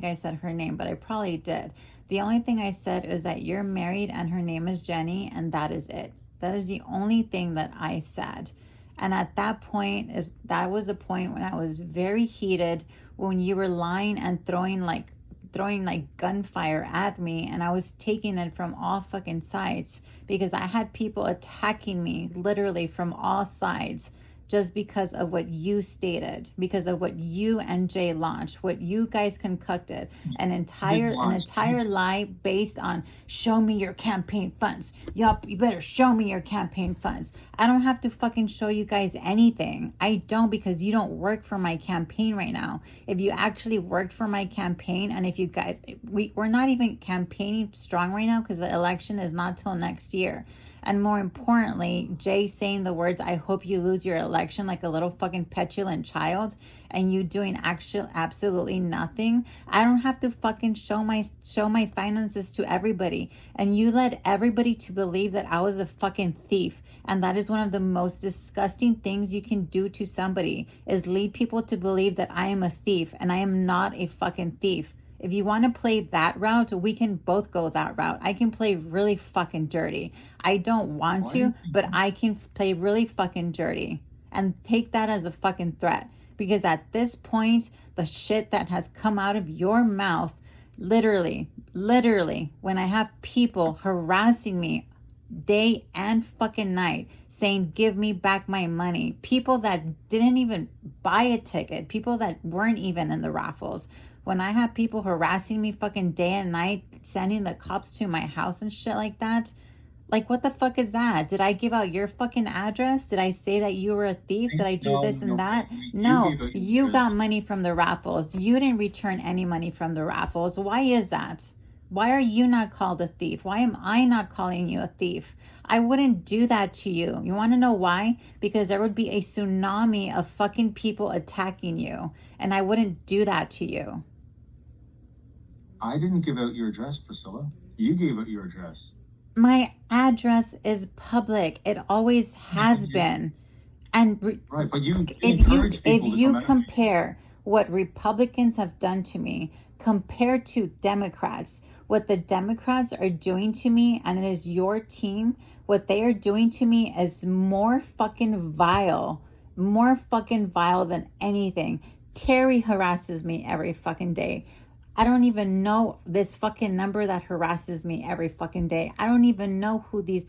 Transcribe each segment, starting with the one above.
I said her name, but I probably did. The only thing I said is that you're married and her name is Jenny, and that is it. That is the only thing that I said. And at that point is that was a point when I was very heated, when you were lying and throwing like gunfire at me, and I was taking it from all fucking sides because I had people attacking me literally from all sides, just because of what you stated, because of what you and Jay launched, what you guys concocted, an Did entire an launch entire lie based on show me your campaign funds. Yup, you better show me your campaign funds. I don't have to fucking show you guys anything. I don't, because you don't work for my campaign right now. If you actually worked for my campaign, and if you guys, we're not even campaigning strong right now because the election is not till next year. And more importantly, Jay saying the words, I hope you lose your election, like a little fucking petulant child, and you doing actual absolutely nothing. I don't have to fucking show my finances to everybody. And you led everybody to believe that I was a fucking thief. And that is one of the most disgusting things you can do to somebody, is lead people to believe that I am a thief, and I am not a fucking thief. If you want to play that route, we can both go that route. I can play really fucking dirty. I don't want why did to, but I can play really fucking dirty and take that as a fucking threat. Because at this point, the shit that has come out of your mouth, literally, when I have people harassing me day and fucking night saying, give me back my money, people that didn't even buy a ticket, people that weren't even in the raffles, when I have people harassing me fucking day and night, sending the cops to my house and shit like that, like, what the fuck is that? Did I give out your fucking address? Did I say that you were a thief? Did I do no, this and no, that? you No, gave out your you got address. money from the raffles. You didn't return any money from the raffles. Why is that? Why are you not called a thief? Why am I not calling you a thief? I wouldn't do that to you. You want to know why? Because there would be a tsunami of fucking people attacking you, and I wouldn't do that to you. I didn't give out your address, Priscilla. You gave out your address. My address is public. It always Right, but has been. And right, but you if you encourage if people to come you after you. compare what Republicans have done to me compared to Democrats, what the Democrats are doing to me, and it is your team, what they are doing to me is more fucking vile than anything. Terry harasses me every fucking day. I don't even know this fucking number that harasses me every fucking day. I don't even know who's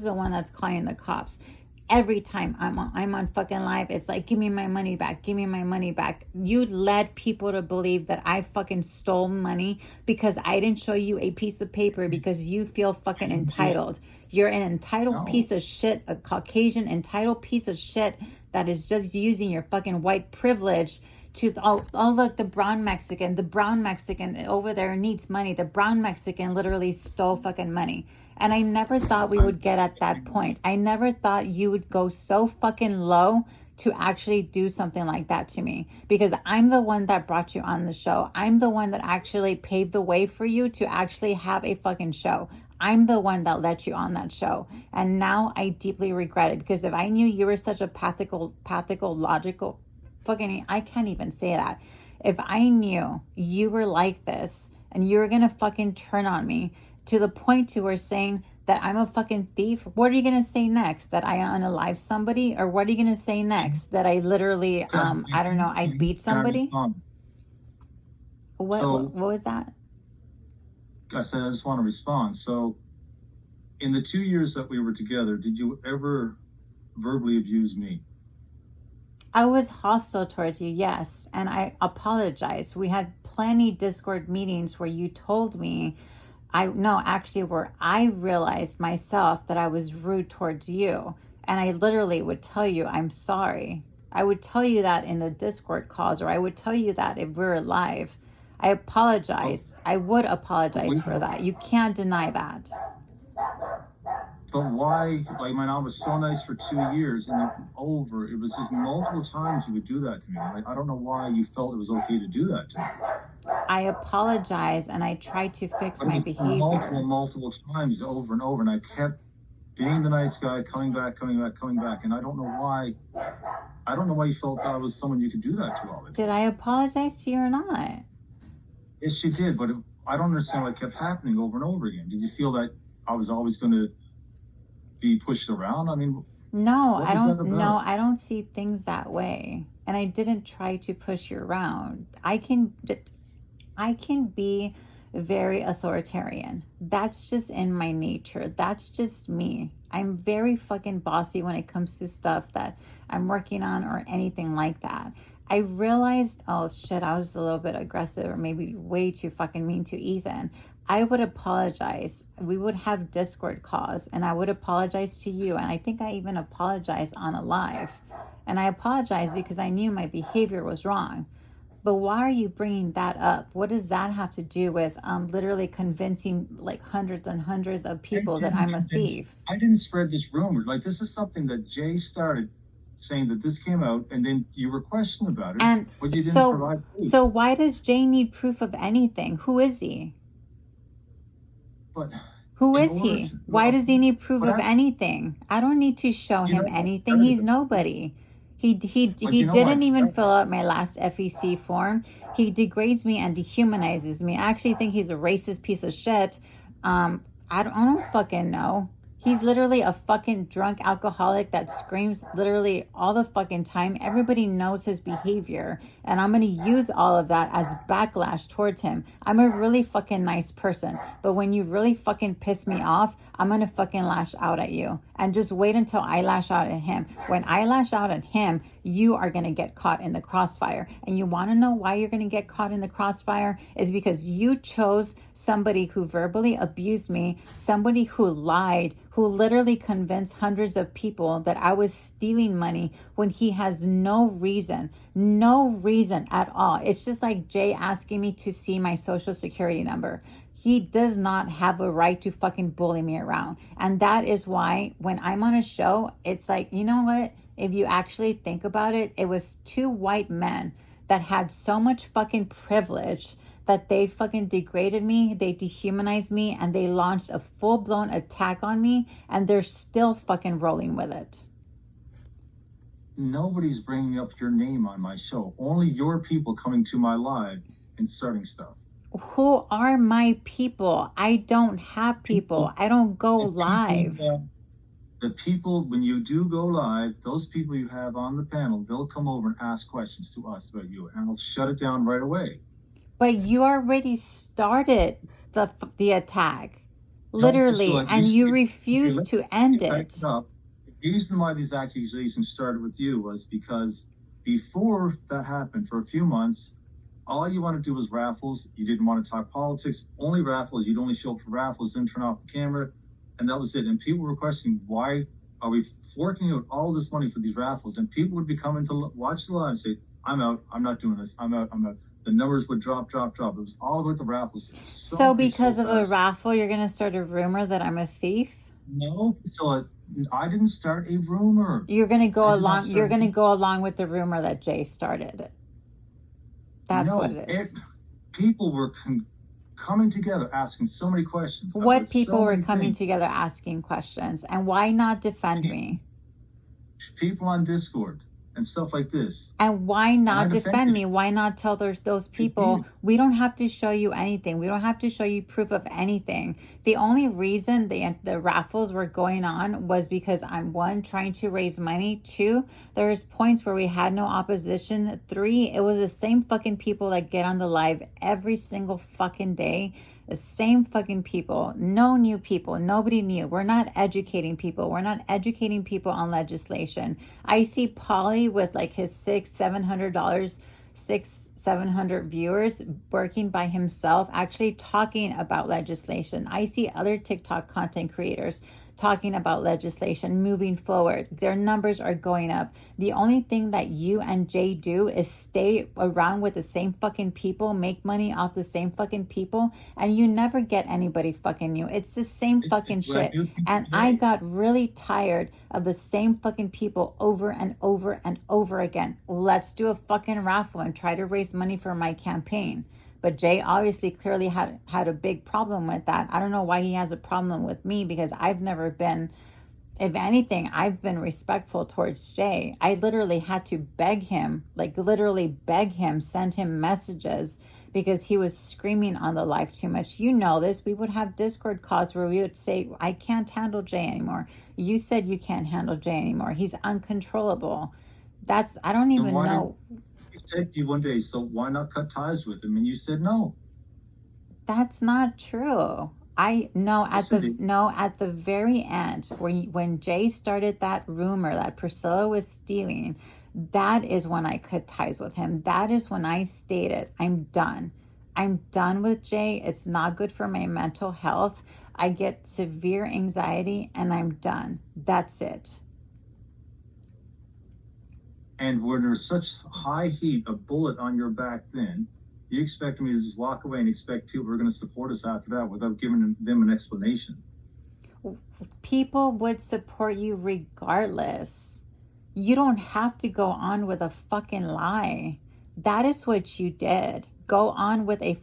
the one that's calling the cops. Every time I'm on fucking live, it's like, give me my money back, give me my money back. You led people to believe that I fucking stole money because I didn't show you a piece of paper because you feel fucking You did. entitled. You're an entitled No. piece of shit, a Caucasian entitled piece of shit that is just using your fucking white privilege to, oh look, the brown Mexican over there needs money. The brown Mexican literally stole fucking money. And I never thought we I, would get at that point. I never thought you would go so fucking low to actually do something like that to me, because I'm the one that brought you on the show. I'm the one that actually paved the way for you to actually have a fucking show. I'm the one that let you on that show. And now I deeply regret it, because if I knew you were such a logical, fucking, I can't even say that. If I knew you were like this and you were gonna fucking turn on me to the point to where saying that I'm a fucking thief, what are you gonna say next? That I unalive somebody? Or what are you gonna say next? That I literally, okay, I don't know, I beat can I somebody? respond? What So was that? I said I just want to respond. So in the 2 years that we were together, did you ever verbally abuse me? I was hostile towards you, yes, and I apologize. We had plenty Discord meetings where you told me, I no, actually, where I realized myself that I was rude towards you, and I literally would tell you I'm sorry. I would tell you that in the Discord calls, or I would tell you that if we are live. I But, apologize. I would but, apologize we, for that. You can't deny that. but why? Like my mom was so nice for 2 years, and over it was just multiple times you would do that to me. Like I don't know why you felt it was okay to do that to me. I apologize, and I try to fix But it my was multiple, behavior. multiple times over and over, and I kept being the nice guy, coming back, coming back, coming back, and I don't know why. I don't know why you felt that I was someone you could do that to all the Did time. I apologize to you or not? Yes, you did, but I don't understand why it kept happening over and over again. Did you feel that I was always going to be pushed around? I mean, No, what I was that don't. No, about? I don't see things that way. And I didn't try to push you around. I can be very authoritarian. That's just in my nature. That's just me. I'm very fucking bossy when it comes to stuff that I'm working on or anything like that. I realized, oh shit, I was a little bit aggressive or maybe way too fucking mean to Ethan. I would apologize. We would have Discord calls and I would apologize to you. And I think I even apologized on a live. And I apologized because I knew my behavior was wrong. But why are you bringing that up? What does that have to do with literally convincing like hundreds and hundreds of I people that didn't I'm a convince. thief? I didn't spread this rumor. Like this is something that Jay started saying that this came out, and then you were questioning about it, And but you didn't so, provide proof. so why does Jay need proof of anything? Who is he? But Who in is order he? to, Why does he need proof but of I, anything? I don't need to show you him know what? anything. Started He's it. nobody. But He you know why didn't it even started? fill out my last FEC form. He degrades me and dehumanizes me. I actually think he's a racist piece of shit. I don't fucking know. He's literally a fucking drunk alcoholic that screams literally all the fucking time. Everybody knows his behavior, and I'm gonna use all of that as backlash towards him. I'm a really fucking nice person, but when you really fucking piss me off, I'm gonna fucking lash out at you. And just wait until I lash out at him. When I lash out at him, you are gonna get caught in the crossfire. And you wanna know why you're gonna get caught in the crossfire? Is because you chose somebody who verbally abused me, somebody who lied, who literally convinced hundreds of people that I was stealing money when he has no reason at all. It's just like Jay asking me to see my social security number. He does not have a right to fucking bully me around. And that is why when I'm on a show, it's like, you know what? If you actually think about it, it was two white men that had so much fucking privilege that they fucking degraded me, they dehumanized me, and they launched a full-blown attack on me, and they're still fucking rolling with it. Nobody's bringing up your name on my show. Only your people coming to my live and starting stuff. Who are my people? I don't have people. I don't go live. The people, when you do go live, those people you have on the panel, they'll come over and ask questions to us about you, and I'll shut it down right away. But you already started the attack, literally, So and you refuse to end it. The reason why these accusations started with you was because before that happened, for a few months, all you want to do was raffles. You didn't want to talk politics, only raffles. You'd only show up for raffles, then turn off the camera, and that was it. And people were questioning, why are we forking out all this money for these raffles? And people would be coming to watch the live and say, I'm out, I'm not doing this, I'm out. The numbers would drop. It was all about the raffles. So because of a raffle, you're going to start a rumor that I'm a thief? No, so I didn't start a rumor. You're going to go along. You're going to go along with the rumor that Jay started. That's what it is. People were coming together asking so many questions. What people were coming together asking questions, and why not defend me? People on Discord and stuff like this. And why not defend me? Why not tell those people, we don't have to show you anything. We don't have to show you proof of anything. The only reason the raffles were going on was because I'm, one, trying to raise money. Two, there's points where we had no opposition. Three, it was the same fucking people that get on the live every single fucking day. The same fucking people, no new people, nobody new. We're not educating people. We're not educating people on legislation. I see Polly with like his $700, 700 viewers working by himself, actually talking about legislation. I see other TikTok content creators talking about legislation moving forward. Their numbers are going up. The only thing that you and Jay do is stay around with the same fucking people, make money off the same fucking people, and you never get anybody fucking new. It's the same fucking shit. And I got really tired of the same fucking people over and over and over again. Let's do a fucking raffle and try to raise money for my campaign. But Jay obviously clearly had a big problem with that. I don't know why he has a problem with me, because I've never been, if anything, I've been respectful towards Jay. I literally had to beg him, send him messages, because he was screaming on the live too much. You know this. We would have Discord calls where we would say, I can't handle Jay anymore. You said you can't handle Jay anymore. He's uncontrollable. I don't even know. He said to you one day, so why not cut ties with him? And you said no. That's not true. I know at the very end when Jay started that rumor that Priscilla was stealing, that is when I cut ties with him. That is when I stated, I'm done. I'm done with Jay. It's not good for my mental health. I get severe anxiety and I'm done. That's it. And when there's such high heat, a bullet on your back then, you expect me to just walk away and expect people are going to support us after that without giving them an explanation? People would support you regardless. You don't have to go on with a fucking lie. That is what you did. Go on with a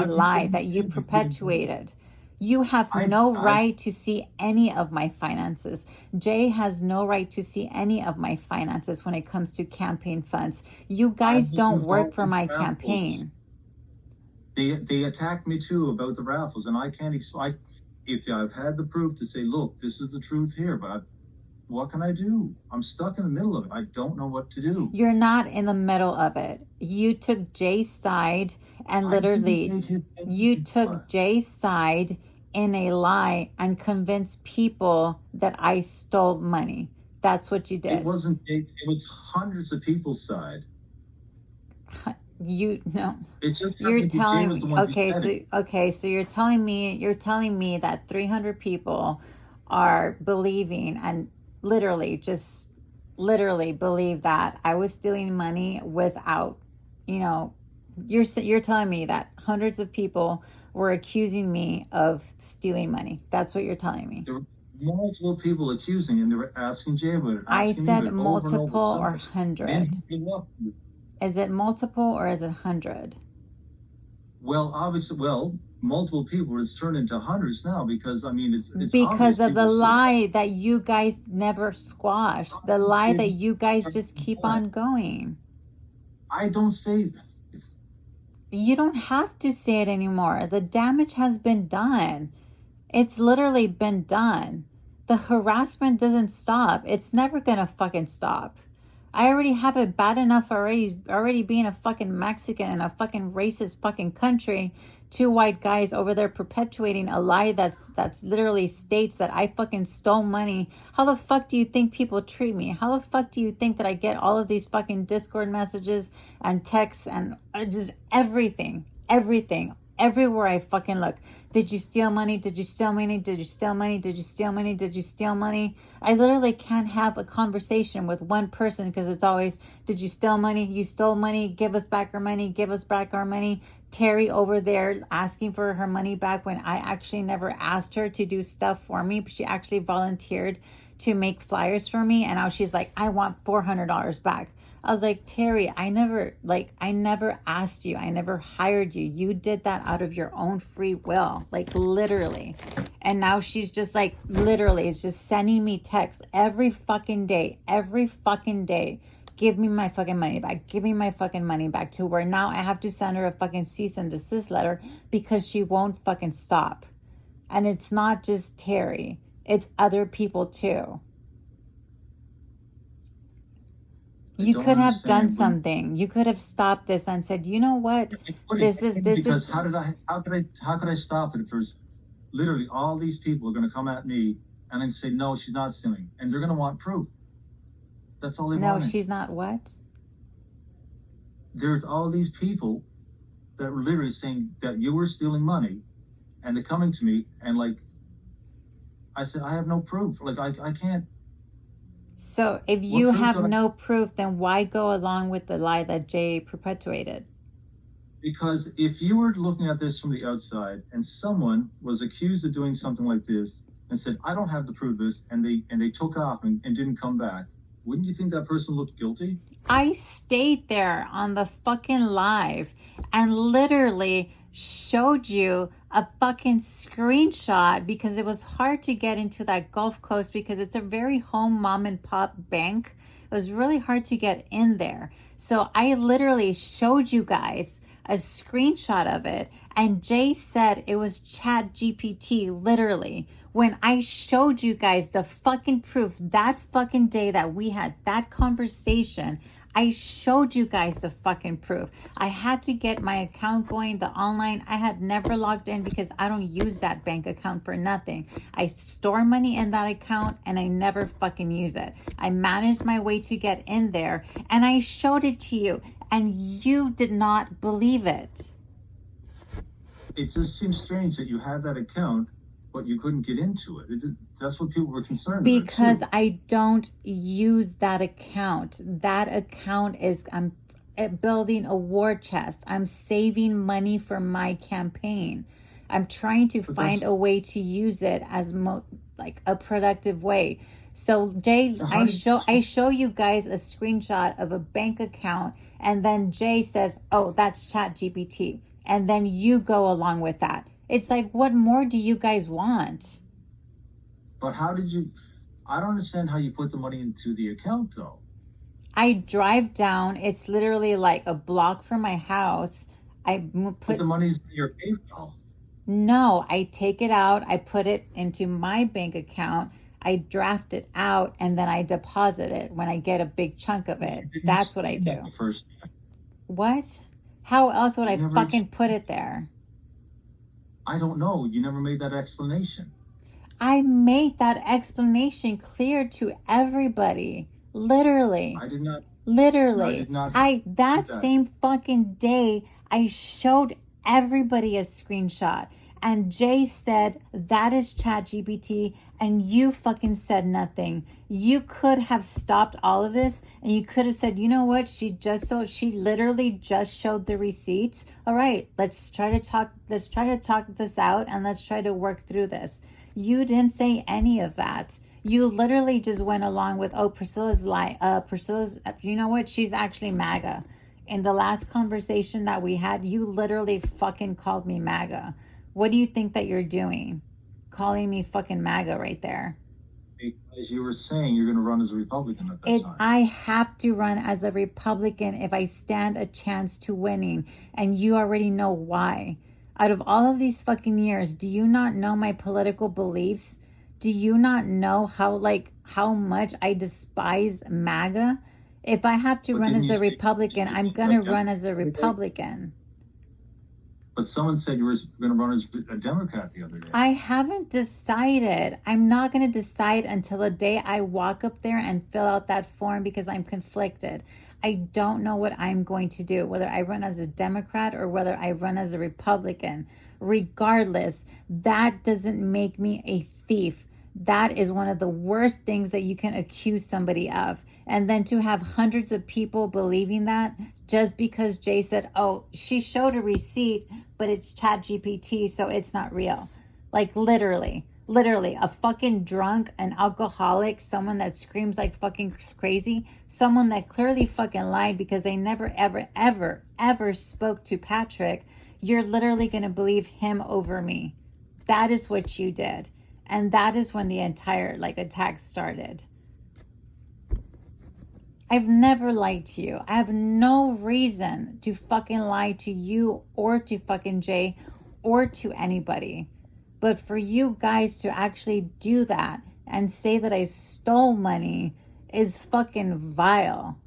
lie that you perpetuated. You have no right to see any of my finances. Jay has no right to see any of my finances when it comes to campaign funds. You guys don't work for my campaign. They attacked me too about the raffles, and I can't explain. If I've had the proof to say, look, this is the truth here, but what can I do? I'm stuck in the middle of it. I don't know what to do. You're not in the middle of it. You took Jay's side and literally you took Jay's side in a lie and convinced people that I stole money. That's what you did. It wasn't Jay, it was hundreds of people's side. You know. It just you're telling me so you're telling me that 300 people are believing and literally believe that I was stealing money without, you're telling me that hundreds of people were accusing me of stealing money. That's what you're telling me. There were multiple people accusing, and they were asking Jay about it. I said multiple or 100. Is it multiple or is it 100? Well, obviously, multiple people. It's turned into hundreds now because, it's because of the lie that you guys never squashed. The lie that you guys just keep on going. I don't say that. You don't have to say it anymore. The damage has been done. It's literally been done. The harassment doesn't stop. It's never gonna fucking stop. I already have it bad enough already being a fucking Mexican in a fucking racist fucking country. Two white guys over there perpetuating a lie that's literally states that I fucking stole money. How the fuck do you think people treat me? How the fuck do you think that I get all of these fucking Discord messages and texts and just everything, everywhere I fucking look? Did you steal money? Did you steal money? Did you steal money? Did you steal money? Did you steal money? I literally can't have a conversation with one person because it's always, did you steal money? You stole money. Give us back our money. Give us back our money. Terry over there asking for her money back when I actually never asked her to do stuff for me. She actually volunteered to make flyers for me. And now she's like, I want $400 back. I was like, Terry, I never asked you. I never hired you. You did that out of your own free will, like literally. And now she's just like, literally, it's just sending me texts every fucking day. Give me my fucking money back. Give me my fucking money back, to where now I have to send her a fucking cease and desist letter because she won't fucking stop. And it's not just Terry. It's other people too. You could have done something. You could have stopped this and said, you know what? This is how could I stop it if there's literally all these people are going to come at me and then say, no, she's not stealing, and they're going to want proof. That's all they want. No, she's not what? There's all these people that were literally saying that you were stealing money, and they're coming to me, and like I said, I have no proof. Like I can't. So if you have no proof, then why go along with the lie that Jay perpetuated? Because if you were looking at this from the outside and someone was accused of doing something like this and said, I don't have to prove this, and they took off and didn't come back, wouldn't you think that person looked guilty? I stayed there on the fucking live and literally showed you a fucking screenshot because it was hard to get into that Gulf Coast because it's a very home mom and pop bank. It was really hard to get in there. So I literally showed you guys a screenshot of it, and Jay said it was Chat GPT, literally. When I showed you guys the fucking proof that fucking day that we had that conversation, I showed you guys the fucking proof. I had to get my account going, the online. I had never logged in because I don't use that bank account for nothing. I store money in that account and I never fucking use it. I managed my way to get in there and I showed it to you and you did not believe it. It just seems strange that you had that account, but you couldn't get into it. That's what people were concerned about. Because I don't use that account. That account is, I'm building a war chest. I'm saving money for my campaign. I'm trying to find a way to use it as like a productive way. So Jay, I show you guys a screenshot of a bank account, and then Jay says, "Oh, that's Chat GPT," and then you go along with that. It's like, what more do you guys want? But how did you? I don't understand how you put the money into the account though. I drive down. It's literally like a block from my house. Put the money's in your PayPal. No, I take it out. I put it into my bank account. I draft it out and then I deposit it when I get a big chunk of it. That's what I do. The first time. What? How else would I fucking put it there? I don't know. You never made that explanation. I made that explanation clear to everybody. Literally. I did not. Literally. No, I did not. That same fucking day, I showed everybody a screenshot. And Jay said, that is ChatGPT, and you fucking said nothing. You could have stopped all of this, and you could have said, you know what? She literally just showed the receipts. All right, let's try to talk this out, and let's try to work through this. You didn't say any of that. You literally just went along with, oh, Priscilla's, you know what? She's actually MAGA. In the last conversation that we had, you literally fucking called me MAGA. What do you think that you're doing? Calling me fucking MAGA right there. Because you were saying you're going to run as a Republican at that time. I have to run as a Republican if I stand a chance to winning. And you already know why. Out of all of these fucking years, do you not know my political beliefs? Do you not know how much I despise MAGA? If I have to run as a Republican, I'm going to run as a Republican. But someone said you were going to run as a Democrat the other day. I haven't decided. I'm not going to decide until the day I walk up there and fill out that form because I'm conflicted. I don't know what I'm going to do, whether I run as a Democrat or whether I run as a Republican. Regardless, that doesn't make me a thief. That is one of the worst things that you can accuse somebody of. And then to have hundreds of people believing that just because Jay said, oh, she showed a receipt, but it's ChatGPT, so it's not real. Like literally, a fucking drunk, an alcoholic, someone that screams like fucking crazy, someone that clearly fucking lied because they never, ever, ever, ever spoke to Patrick. You're literally going to believe him over me. That is what you did. And that is when the entire attack started. I've never lied to you. I have no reason to fucking lie to you or to fucking Jay or to anybody. But for you guys to actually do that and say that I stole money is fucking vile.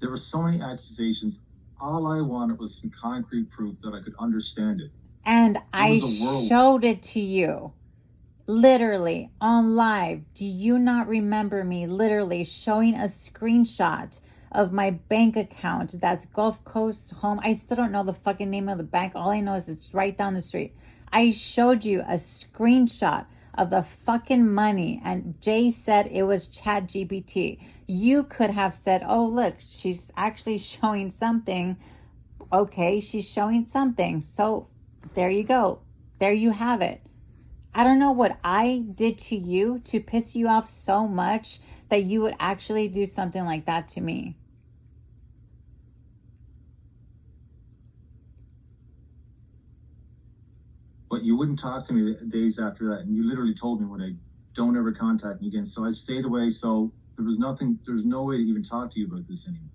There were so many accusations. All I wanted was some concrete proof that I could understand it. And I showed it to you. Literally on live. Do you not remember me literally showing a screenshot of my bank account that's Gulf Coast Home? I still don't know the fucking name of the bank. All I know is it's right down the street. I showed you a screenshot of the fucking money and Jay said it was ChatGPT. You could have said, oh, look, she's actually showing something. Okay, she's showing something. So there you go. There you have it. I don't know what I did to you to piss you off so much that you would actually do something like that to me. But you wouldn't talk to me days after that, and you literally told me when I don't ever contact me again. So I stayed away. So there's no way to even talk to you about this anymore.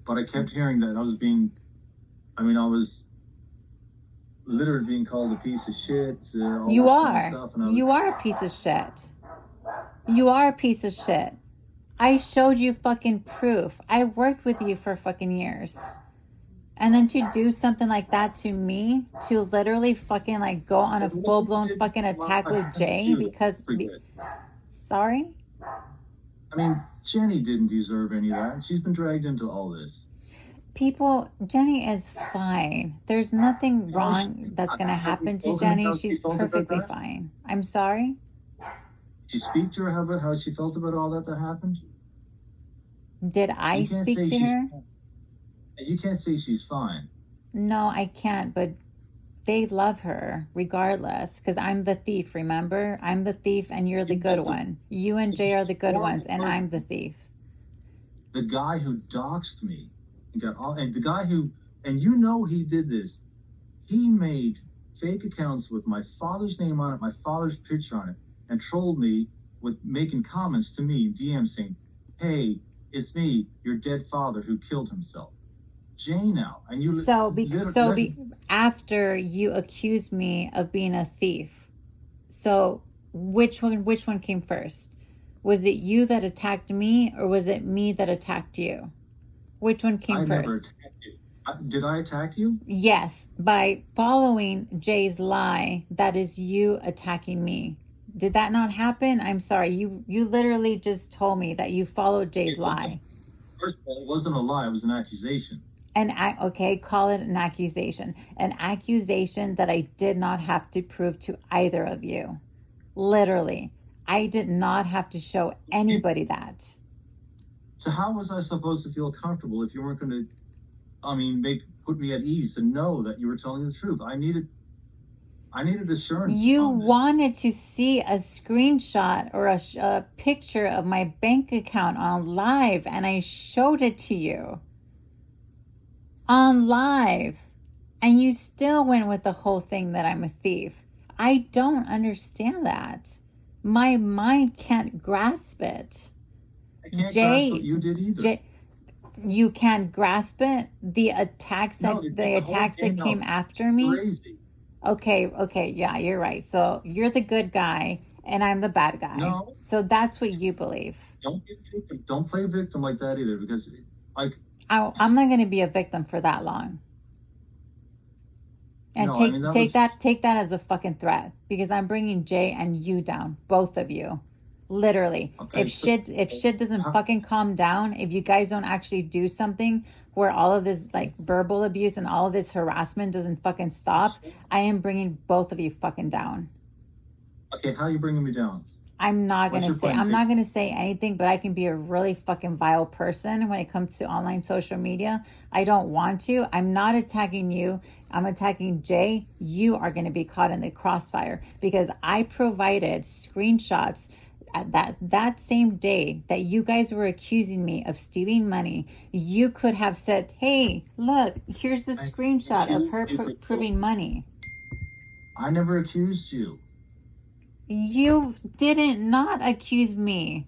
But I kept hearing that I was literally being called a piece of shit. You are. You are a piece of shit. You are a piece of shit. I showed you fucking proof. I worked with you for fucking years. And then to do something like that to me, to literally fucking like go on a full-blown fucking attack with Jay because... Sorry? I mean, Jenny didn't deserve any of that. She's been dragged into all this. People, Jenny is fine. There's nothing wrong that's going to happen to Jenny. She's perfectly fine. I'm sorry? Did you speak to her about how she felt about all that happened? Did I speak to her? You can't say she's fine. No, I can't, but they love her regardless because I'm the thief, remember? I'm the thief and you're the good one. You and Jay are the good ones and I'm the thief. The guy who doxed me and the guy who, and you know he did this, he made fake accounts with my father's name on it, my father's picture on it, and trolled me with making comments to me, DM saying, hey, it's me, your dead father who killed himself. Jay now. And you after you accused me of being a thief, so which one came first? Was it you that attacked me or was it me that attacked you? Which one came first? Never attacked you. Did I attack you? Yes, by following Jay's lie, that is you attacking me. Did that not happen? I'm sorry. You literally just told me that you followed Jay's lie. First of all, it wasn't a lie. It was an accusation. Okay, call it an accusation. An accusation that I did not have to prove to either of you. Literally. I did not have to show anybody that. So how was I supposed to feel comfortable if you weren't going to, put me at ease to know that you were telling the truth? I needed assurance. You wanted to see a screenshot or a picture of my bank account on live, and I showed it to you on live, and you still went with the whole thing that I'm a thief. I don't understand that. My mind can't grasp it. I can't grasp what you did either. You can't grasp it? The attacks that came after me? Crazy. Okay, yeah, you're right. So you're the good guy and I'm the bad guy. No. So that's what you believe. Don't play victim like that either, because I'm not going to be a victim for that long. And take that as a fucking threat, because I'm bringing Jay and you down, both of you. Literally. Okay, if shit doesn't fucking calm down, if you guys don't actually do something where all of this like verbal abuse and all of this harassment doesn't fucking stop, I am bringing both of you fucking down. Okay, how are you bringing me down? I'm not going to say anything, but I can be a really fucking vile person when it comes to online social media. I don't want to. I'm not attacking you. I'm attacking Jay. You are going to be caught in the crossfire because I provided screenshots that same day that you guys were accusing me of stealing money. You could have said, hey, look, here's a screenshot of her proving money. I never accused you. You didn't not accuse me.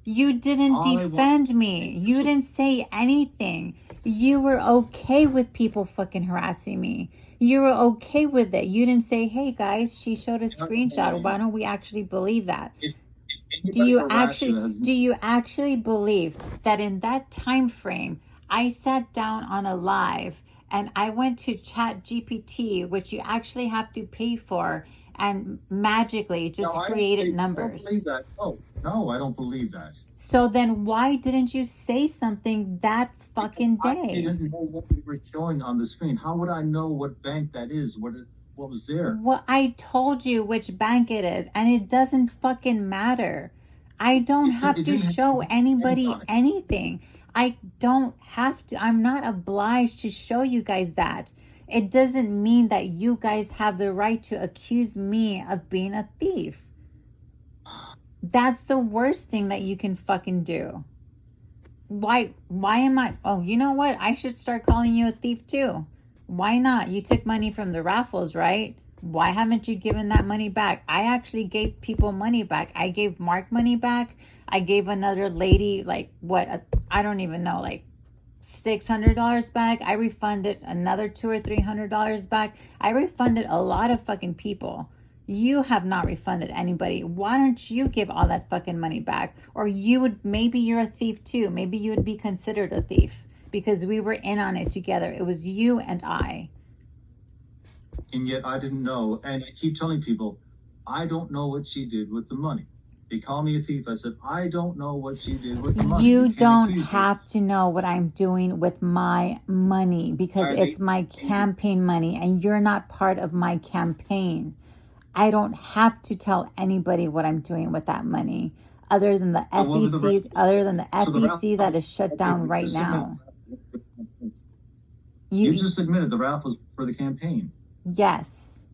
You didn't defend me. You didn't say anything. You were okay with people fucking harassing me. You were okay with it. You didn't say, hey guys, she showed a screenshot. Why don't we actually believe that? Do you actually believe that in that time frame, I sat down on a live and I went to Chat GPT, which you actually have to pay for, and magically just created numbers? I don't believe that. No, I don't believe that. So then why didn't you say something that fucking day? I didn't know what we were showing on the screen. How would I know what bank that is? What was there? Well, I told you which bank it is, and it doesn't fucking matter. I don't have to show anybody anything. I don't have to. I'm not obliged to show you guys that. It doesn't mean that you guys have the right to accuse me of being a thief. That's the worst thing that you can fucking do. Why am I? Oh, you know what? I should start calling you a thief too. Why not? You took money from the raffles, right? Why haven't you given that money back? I actually gave people money back. I gave Mark money back. I gave another lady, like, I don't even know, like $600 back. I refunded another $200 or $300 back. I refunded a lot of fucking people. You have not refunded anybody. Why don't you give all that fucking money back? Or maybe you're a thief too. Maybe you would be considered a thief because we were in on it together. It was you and I. And yet I didn't know. And I keep telling people, I don't know what she did with the money. They call me a thief. I said, I don't know what she did with the money. You don't have to know what I'm doing with my money because it's my campaign money and you're not part of my campaign. I don't have to tell anybody what I'm doing with that money other than the FEC that is shut down right now. You just admitted the raffles for the campaign. Yes.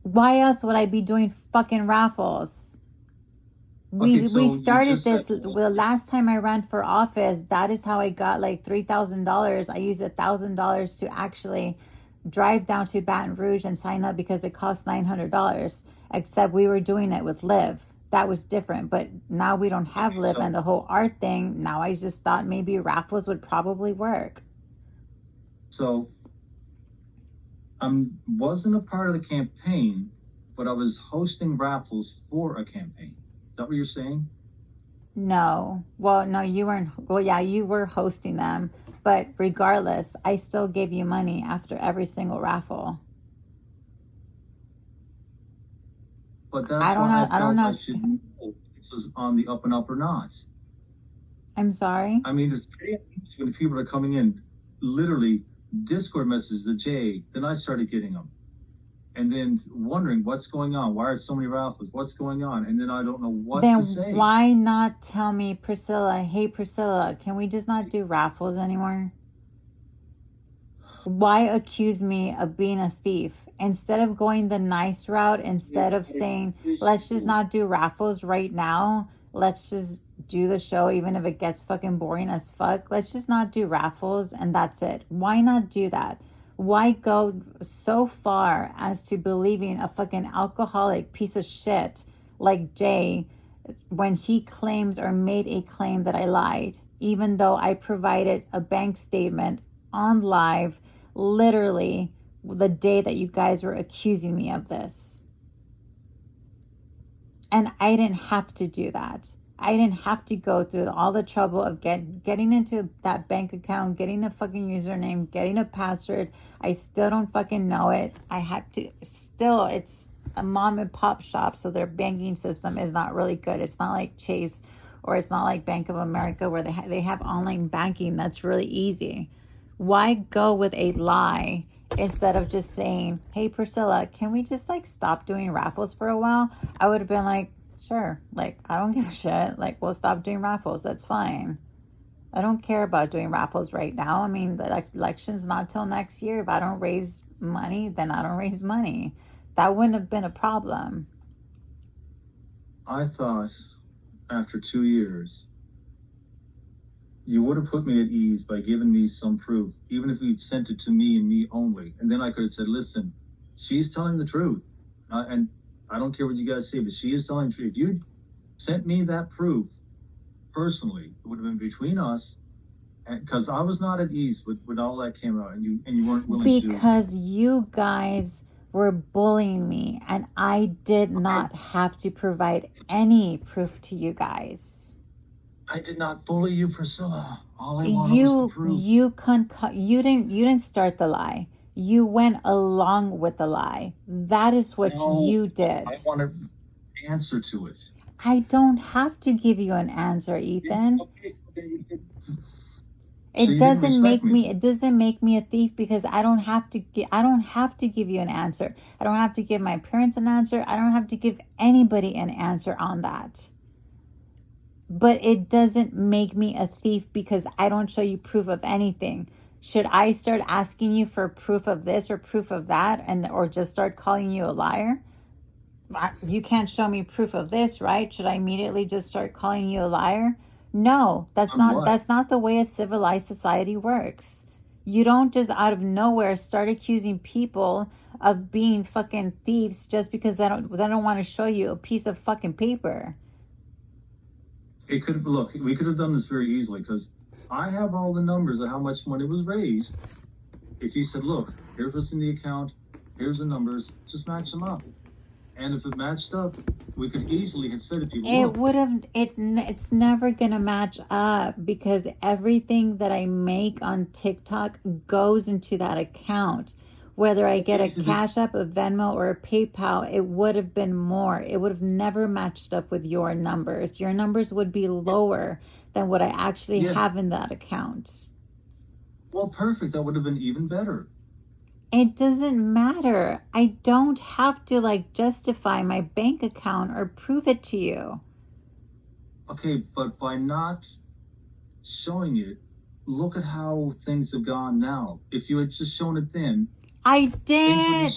Why else would I be doing fucking raffles? We started this the last time I ran for office. That is how I got like $3,000. I used $1,000 to actually drive down to Baton Rouge and sign up because it cost $900. Except we were doing it with Liv. That was different. But now we don't have Liv and the whole art thing. Now I just thought maybe raffles would probably work. So I wasn't a part of the campaign, but I was hosting raffles for a campaign. Is that what you're saying? No. Well, no, you weren't. Well, yeah, you were hosting them. But regardless, I still gave you money after every single raffle. But that's I don't know. This was on the up and up or not. I'm sorry? I mean, there's when people are coming in, literally Discord messages to Jay, then I started getting them. And then wondering what's going on. Why are so many raffles? What's going on? And then I don't know what to say. Then why not tell me, Priscilla, hey, Priscilla, can we just not do raffles anymore? Why accuse me of being a thief? Instead of going the nice route, instead of saying, let's just not do raffles right now. Let's just do the show, even if it gets fucking boring as fuck. Let's just not do raffles and that's it. Why not do that? Why go so far as to believing a fucking alcoholic piece of shit like Jay when he claims or made a claim that I lied, even though I provided a bank statement on live literally the day that you guys were accusing me of this. And I didn't have to do that. I didn't have to go through all the trouble of getting into that bank account, getting a fucking username, getting a password. I still don't fucking know it. I had to still, it's a mom and pop shop, so their banking system is not really good. It's not like Chase or it's not like Bank of America where they have online banking that's really easy. Why go with a lie instead of just saying, hey, Priscilla, can we just like stop doing raffles for a while? I would have been like, sure, like, I don't give a shit. Like, we'll stop doing raffles. That's fine. I don't care about doing raffles right now. I mean, the election's not till next year. If I don't raise money, then I don't raise money. That wouldn't have been a problem. I thought after 2 years, you would have put me at ease by giving me some proof, even if you'd sent it to me and me only. And then I could have said, listen, she's telling the truth. And I don't care what you guys say, but she is telling the truth. If you sent me that proof personally, it would have been between us, because I was not at ease when all that came out, and you weren't willing to. Because you guys were bullying me, and I did not have to provide any proof to you guys. I did not bully you, Priscilla. All I wanted was the proof. You didn't start the lie. You went along with the lie. That is what you did. I want an answer to it. I don't have to give you an answer, Ethan. It doesn't make me a thief because I don't have to give you an answer. I don't have to give my parents an answer. I don't have to give anybody an answer on that. But it doesn't make me a thief because I don't show you proof of anything. Should I start asking you for proof of this or proof of that, or just start calling you a liar? You can't show me proof of this, right? Should I immediately just start calling you a liar? No, that's not the way a civilized society works. You don't just out of nowhere start accusing people of being fucking thieves just because they don't want to show you a piece of fucking paper. It could look. We could have done this very easily because I have all the numbers of how much money was raised. If you said, "Look, here's what's in the account. Here's the numbers. Just match them up." And if it matched up, we could easily have said to people, It "Look, would have it's never gonna match up because everything that I make on TikTok goes into that account. Whether I get a Cash App, a Venmo, or a PayPal, it would have been more. It would have never matched up with your numbers. Your numbers would be lower than what I actually yes, have in that account. well, perfect. That would have been even better." It doesn't matter. I don't have to like justify my bank account or prove it to you. Okay, but by not showing it, look at how things have gone now. If you had just shown it then, I things would did.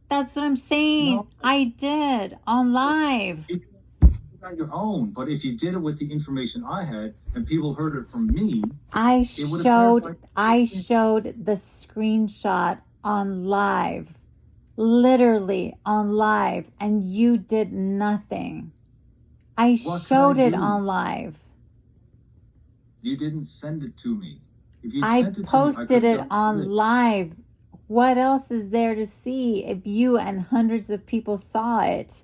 That's what I'm saying. no, I did on live. you can do it on your own. But if you did it with the information I had and people heard it from me, it would have clarified. I showed the screenshot on live. Literally on live, and you did nothing. I What could I showed it do? on live. You didn't send it to me. If you I sent it to me, I posted could it have done on it. live. What else is there to see if you and hundreds of people saw it?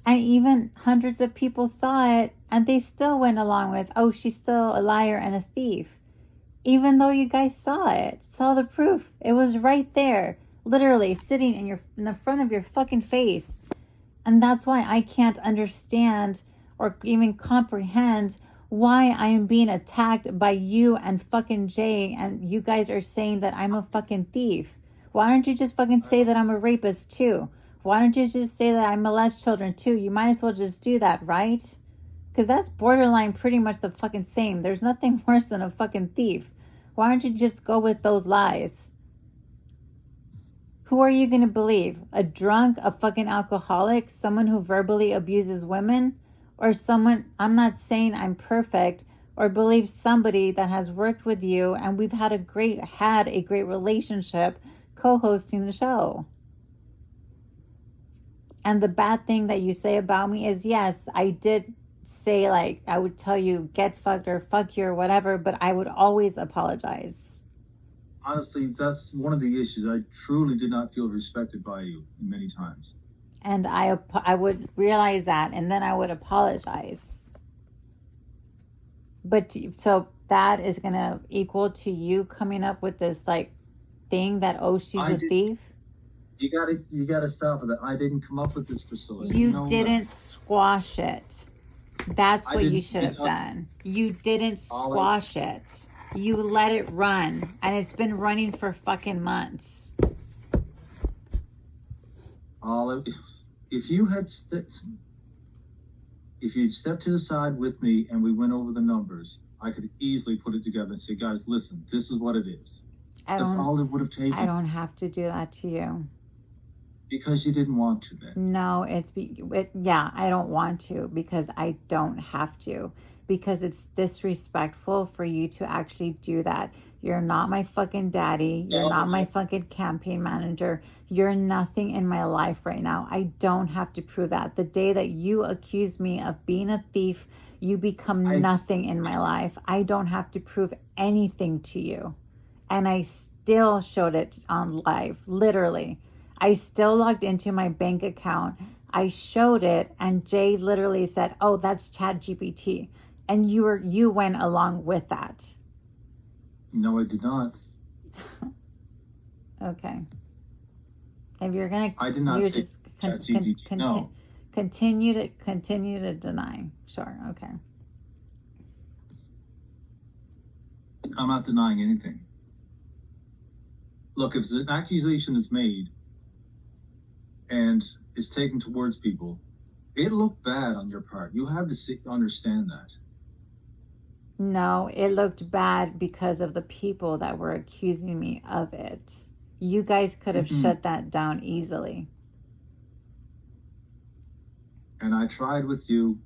And even hundreds of people saw it and they still went along with, oh, she's still a liar and a thief. Even though you guys saw it, saw the proof. It was right there, literally sitting in the front of your fucking face. And that's why I can't understand or even comprehend why I am being attacked by you and fucking Jay, and you guys are saying that I'm a fucking thief. Why don't you just fucking say that I'm a rapist too? Why don't you just say that I molest children too? You might as well just do that, right? Because that's borderline pretty much the fucking same. There's nothing worse than a fucking thief. Why don't you just go with those lies? Who are you going to believe? A drunk, a fucking alcoholic, someone who verbally abuses women? Or someone, I'm not saying I'm perfect, or believe somebody that has worked with you and we've had a great relationship co-hosting the show. And the bad thing that you say about me is, yes, I did say, like, I would tell you get fucked or fuck you or whatever, but I would always apologize. Honestly, that's one of the issues. I truly did not feel respected by you many times. And I would realize that, and then I would apologize. But so that is gonna equal to you coming up with this like thing that, oh, she's a thief. You gotta stop with that. I didn't come up with this, Priscilla. You didn't squash it. That's what you should have done. You didn't squash it. You let it run, and it's been running for fucking months. If you'd stepped to the side with me and we went over the numbers, I could easily put it together and say, guys, listen, this is what it is. That's all it would have taken. I don't have to do that to you. Because you didn't want to then. No, yeah, I don't want to because I don't have to. Because it's disrespectful for you to actually do that. You're not my fucking daddy. You're not my fucking campaign manager. You're nothing in my life right now. I don't have to prove that. The day that you accuse me of being a thief, you become nothing in my life. I don't have to prove anything to you. And I still showed it on live, literally. I still logged into my bank account. I showed it, and Jay literally said, oh, that's ChatGPT. And you went along with that. No, I did not. Okay. If you're gonna, I did not say just no. Continue to deny. Sure. Okay. I'm not denying anything. Look, if an accusation is made and is taken towards people, it looked bad on your part. You have to understand that. No, it looked bad because of the people that were accusing me of it. You guys could have shut that down easily. And I tried with you.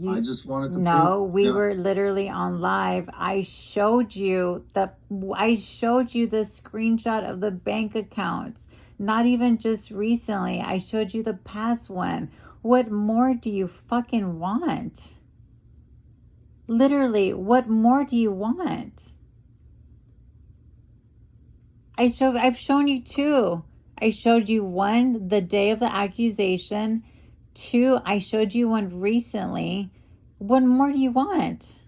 I just wanted to prove. No, we Yeah, were literally on live. I showed you the screenshot of the bank accounts. Not even just recently. I showed you the past one. What more do you fucking want? Literally, what more do you want? I've shown you two. I showed you one the day of the accusation. Two, I showed you one recently. What more do you want?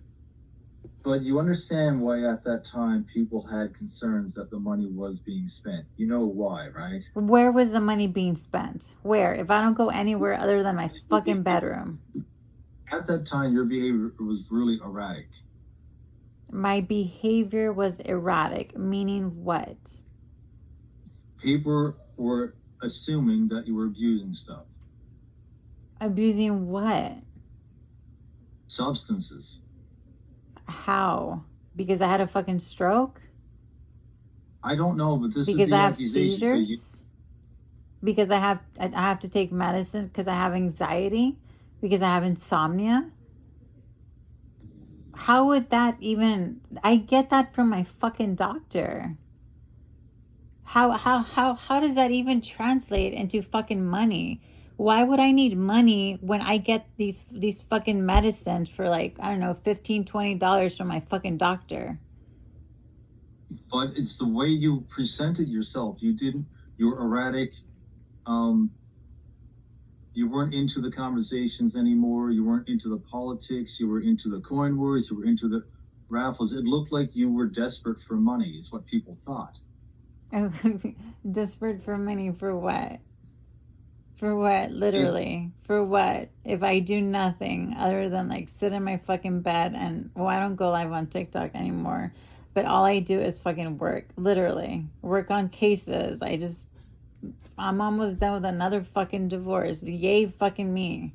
but you understand why at that time people had concerns that the money was being spent. You know why, right? Where was the money being spent? Where? If I don't go anywhere other than my fucking bedroom. At that time, your behavior was really erratic. My behavior was erratic, meaning what? People were assuming that you were abusing stuff, Abusing what? substances. How? Because I had a fucking stroke? I don't know, but this is Because the I have accusation. seizures? Because I have to take medicine because I have anxiety? Because I have insomnia? How would that even, I get that from my fucking doctor. How does that even translate into fucking money? Why would I need money when I get these fucking medicines for like, I don't know, $15-$20 from my fucking doctor? But it's the way you presented yourself. You were erratic. You weren't into the conversations anymore. You weren't into the politics. You were into the coin wars. You were into the raffles. It looked like you were desperate for money, is what people thought. Desperate for money for what? For what? Literally. For what? If I do nothing other than like sit in my fucking bed and, well, I don't go live on TikTok anymore, but all I do is fucking work. Literally. Work on cases. I'm almost done with another fucking divorce. Yay fucking me.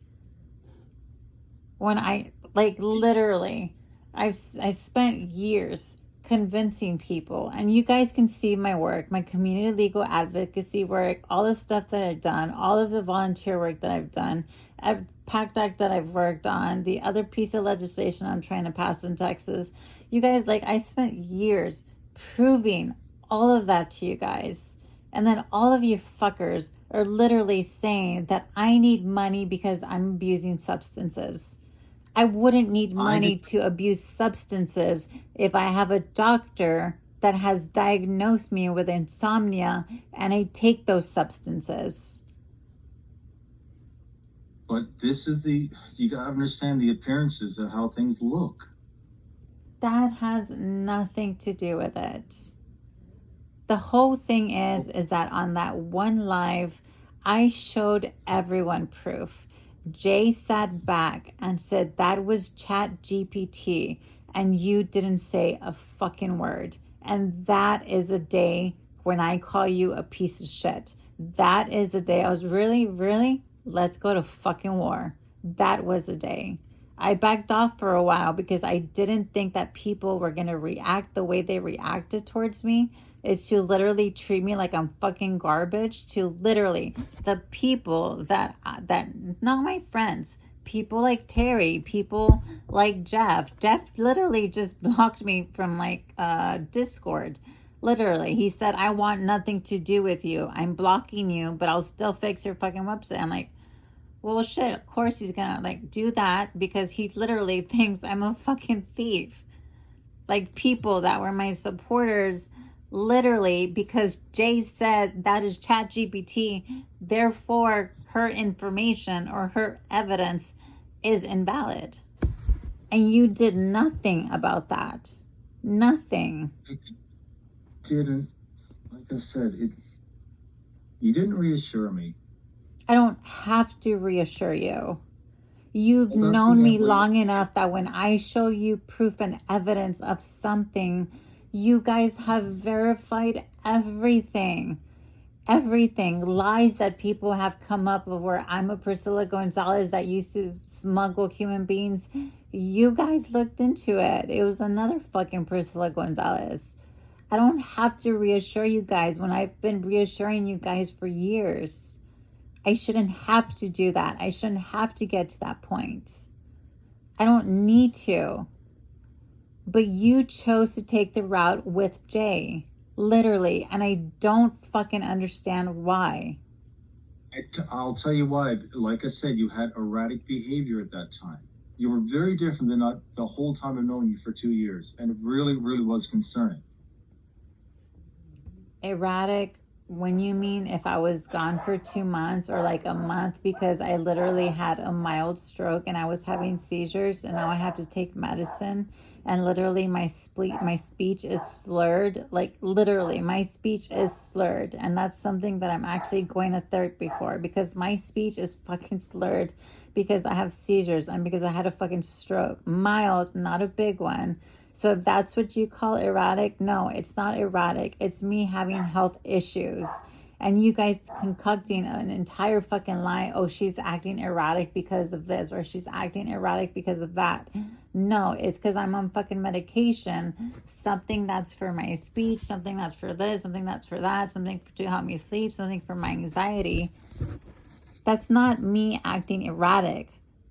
When I, like, literally, I spent years convincing people, and you guys can see my work, my community legal advocacy work, all the stuff that I've done, all of the volunteer work that I've done, PACT Act that I've worked on, the other piece of legislation I'm trying to pass in Texas. You guys, like, I spent years proving all of that to you guys. And then all of you fuckers are literally saying that I need money because I'm abusing substances. I wouldn't need money to abuse substances if I have a doctor that has diagnosed me with insomnia and I take those substances. But you gotta understand the appearances of how things look. That has nothing to do with it. The whole thing is that on that one live, I showed everyone proof. Jay sat back and said that was Chat GPT and you didn't say a fucking word. And that is the day when I call you a piece of shit. That is the day I was really, let's go to fucking war. That was the day. I backed off for a while because I didn't think that people were going to react the way they reacted towards me, is to literally treat me like I'm fucking garbage, to literally the people that not my friends, people like Terry, people like Jeff literally just blocked me from like Discord. Literally, he said, I want nothing to do with you, I'm blocking you, but I'll still fix your fucking website. I'm like, well, shit, of course he's gonna like do that because he literally thinks I'm a fucking thief. Like, people that were my supporters, literally, because Jay said that is Chat GPT, therefore her information or her evidence is invalid. And you did nothing about that. Nothing. Didn't, like I said, you didn't reassure me. I don't have to reassure you. You've known me long enough that when I show you proof and evidence of something, you guys have verified everything. Everything. Lies that people have come up with where I'm a Priscilla Gonzalez that used to smuggle human beings. You guys looked into it. It was another fucking Priscilla Gonzalez. I don't have to reassure you guys when I've been reassuring you guys for years. I shouldn't have to do that. I shouldn't have to get to that point. I don't need to. But you chose to take the route with Jay. Literally. And I don't fucking understand why. I'll tell you why. Like I said, you had erratic behavior at that time. You were very different than the whole time I've known you for 2 years. And it really, really was concerning. Erratic, when you mean if I was gone for 2 months or like a month, because I literally had a mild stroke and I was having seizures and now I have to take medicine, and literally my speech is slurred. Like literally my speech is slurred, and that's something that I'm actually going to therapy for, because my speech is fucking slurred because I have seizures and because I had a fucking stroke. Mild, not a big one. So if that's what you call erratic, no, it's not erratic. It's me having health issues. And you guys concocting an entire fucking lie. Oh, she's acting erratic because of this, or she's acting erratic because of that. No, it's because I'm on fucking medication. Something that's for my speech, something that's for this, something that's for that, something to help me sleep, something for my anxiety. That's not me acting erratic.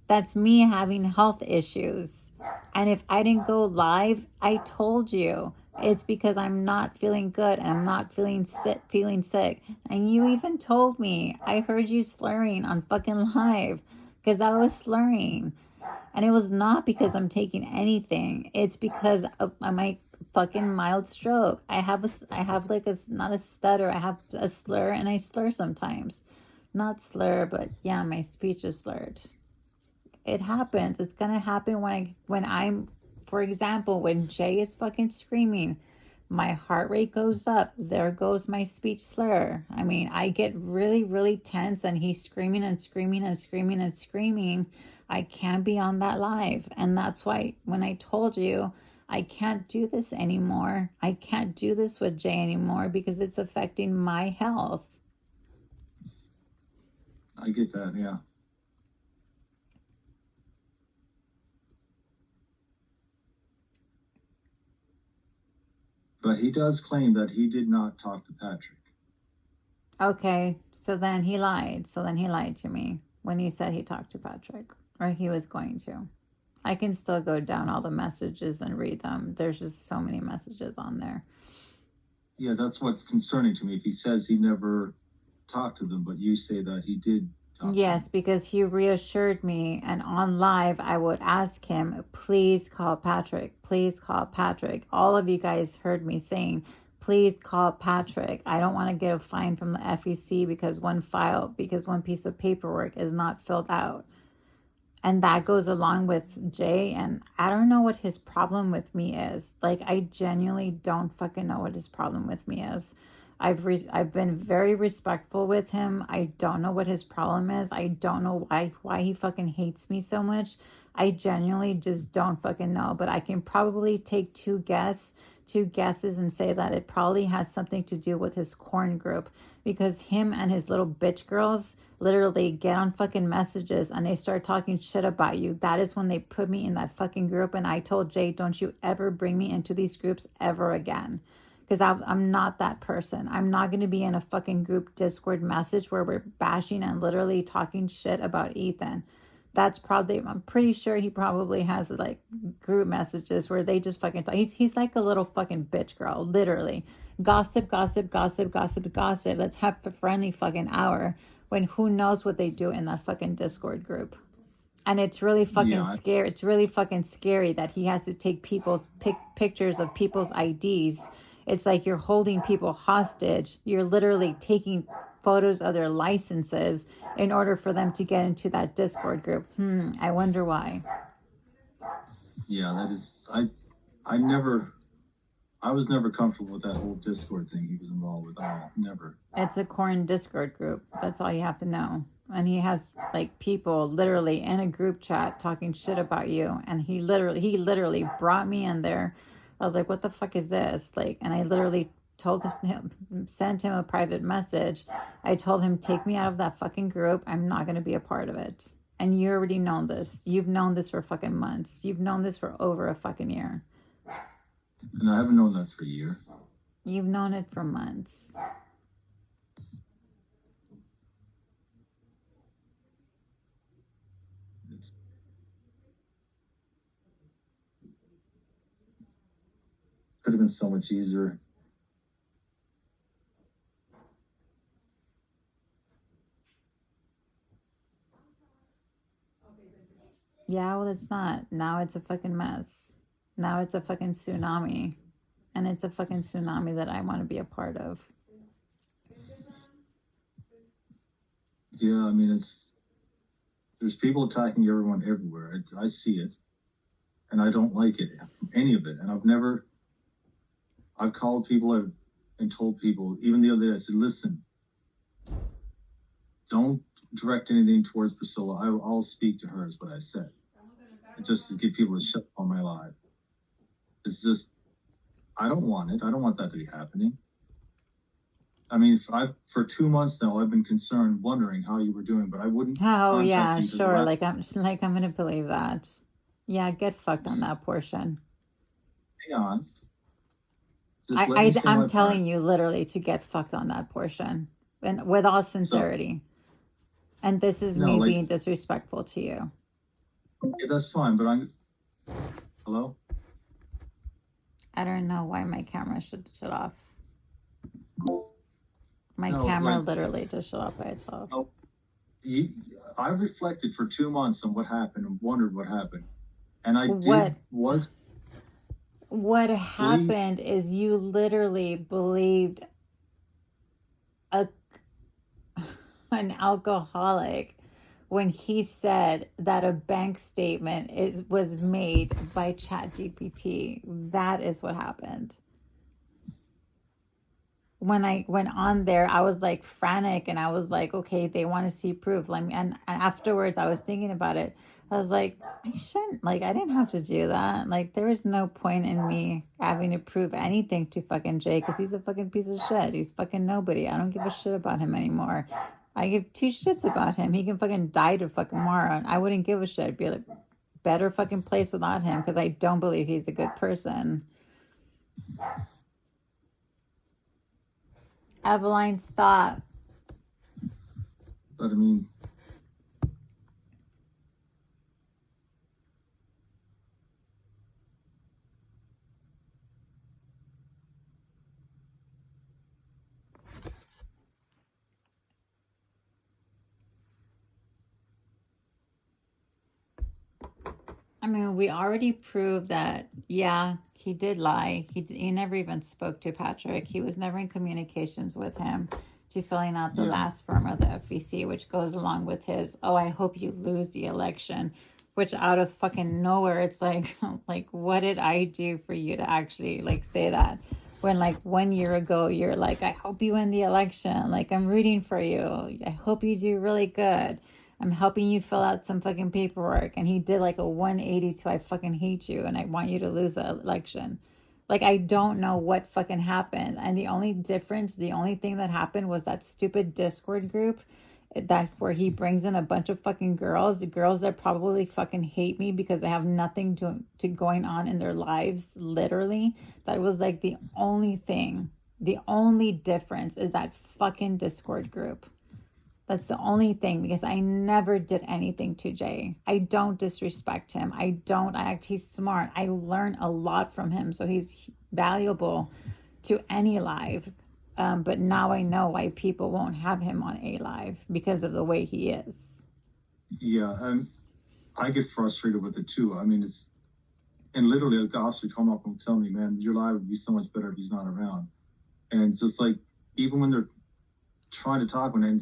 That's me having health issues. And if I didn't go live, I told you it's because I'm not feeling good and I'm not feeling sick. And you even told me. I heard you slurring on fucking live because I was slurring. And it was not because I'm taking anything. It's because of my fucking mild stroke. I have like a, not a stutter. I have a slur and I slur sometimes. Not slur, but yeah, my speech is slurred. It happens. It's gonna happen when I'm, for example, when Jay is fucking screaming, my heart rate goes up. There goes my speech slur. I mean, I get really, really tense, and he's screaming and screaming and screaming and screaming. I can't be on that live, and that's why when I told you I can't do this anymore, I can't do this with Jay anymore because it's affecting my health. I get that, yeah. But he does claim that he did not talk to Patrick. Okay, so then he lied. So then he lied to me when he said he talked to Patrick, or he was going to. I can still go down all the messages and read them. There's just so many messages on there. Yeah, that's what's concerning to me. If he says he never talked to them, but you say that he did talk to Yes, them. because he reassured me, and on live, I would ask him, please call Patrick. Please call Patrick. All of you guys heard me saying, please call Patrick. I don't want to get a fine from the FEC because one piece of paperwork is not filled out. And that goes along with Jay, and I don't know what his problem with me is. Like, I genuinely don't fucking know what his problem with me is. I've been very respectful with him. I don't know what his problem is. I don't know why he fucking hates me so much. I genuinely just don't fucking know. But I can probably take two guesses and say that it probably has something to do with his corn group, because him and his little bitch girls literally get on fucking messages and they start talking shit about you. That is when they put me in that fucking group, and I told Jay, don't you ever bring me into these groups ever again, because I'm not that person. I'm not going to be in a fucking group Discord message where we're bashing and literally talking shit about Ethan. That's probably, I'm pretty sure he probably has like group messages where they just fucking talk. He's like a little fucking bitch girl, literally. Gossip, gossip, gossip, gossip, gossip. Let's have a friendly fucking hour, when who knows what they do in that fucking Discord group. And it's really fucking Yeah, scary. It's really fucking scary that he has to take people's pictures of people's IDs. It's like you're holding people hostage. You're literally taking photos of their licenses in order for them to get into that Discord group. I wonder why. yeah, that is. I was never comfortable with that whole Discord thing he was involved with at all. Never. It's a corn Discord group. That's all you have to know. And he has like people literally in a group chat talking shit about you. And he literally brought me in there. I was like, what the fuck is this? Like, and I literally told him, sent him a private message. I told him, take me out of that fucking group. I'm not going to be a part of it. And you already know this. You've known this for fucking months. You've known this for over a fucking year. And I haven't known that for a year. You've known it for months. It's, have been so much easier. Yeah, well, it's not. Now it's a fucking mess. Now it's a fucking tsunami. And it's a fucking tsunami that I want to be a part of. Yeah, I mean, there's people attacking everyone everywhere. I see it, and I don't like it, any of it. And I've called people and told people, even the other day, I said, listen, don't direct anything towards Priscilla. I'll speak to her, is what I said. It's just to get people to shut on my live. It's just, I don't want it. I don't want that to be happening. I mean, for 2 months now, I've been concerned, wondering how you were doing, but I wouldn't Oh contact yeah, you because sure. Like I'm gonna believe that. Yeah, get fucked on that portion. hang on. Just let me say I'm my part. telling you literally to get fucked on that portion. And with all So, sincerity. And this is no, me like, being disrespectful to you. okay, that's fine, but hello? I don't know why my camera should shut off. My No, camera like, literally just shut off by itself. no, I've reflected for 2 months on what happened and wondered what happened. And I was What believe, happened is you literally believed a an alcoholic when he said that a bank statement was made by ChatGPT. That is what happened. When I went on there, I was like frantic and I was like, okay, they want to see proof. Like, and afterwards, I was thinking about it. I was like, I shouldn't, like, I didn't have to do that. Like, there was no point in me having to prove anything to fucking Jay because he's a fucking piece of shit. He's fucking nobody. I don't give a shit about him anymore. I give two shits about him. He can fucking die to fucking tomorrow. And I wouldn't give a shit. I'd be like, better fucking place without him because I don't believe he's a good person. Eveline, stop. but I mean, I mean, we already proved that, yeah, he did lie. He never even spoke to Patrick. He was never in communications with him to filling out the yeah, last form of the FEC, which goes along with his, oh, I hope you lose the election, which out of fucking nowhere, it's like, like, what did I do for you to actually, like, say that? When, like, 1 year ago, you're like, I hope you win the election. Like, I'm rooting for you. I hope you do really good. I'm helping you fill out some fucking paperwork. And he did like a 180 to I fucking hate you and I want you to lose the election. Like, I don't know what fucking happened. And the only difference, the only thing that happened was that stupid Discord group that where he brings in a bunch of fucking girls that probably fucking hate me because they have nothing to going on in their lives, literally. That was like the only thing. The only difference is that fucking Discord group. That's the only thing because I never did anything to Jay. I don't disrespect him. He's smart. I learn a lot from him. So he's valuable to any live. But now I know why people won't have him on a live because of the way he is. yeah. And I get frustrated with it too. I mean, and literally the officer come up and tell me, man, your live would be so much better if he's not around. And it's just like, even when they're trying to talk with him,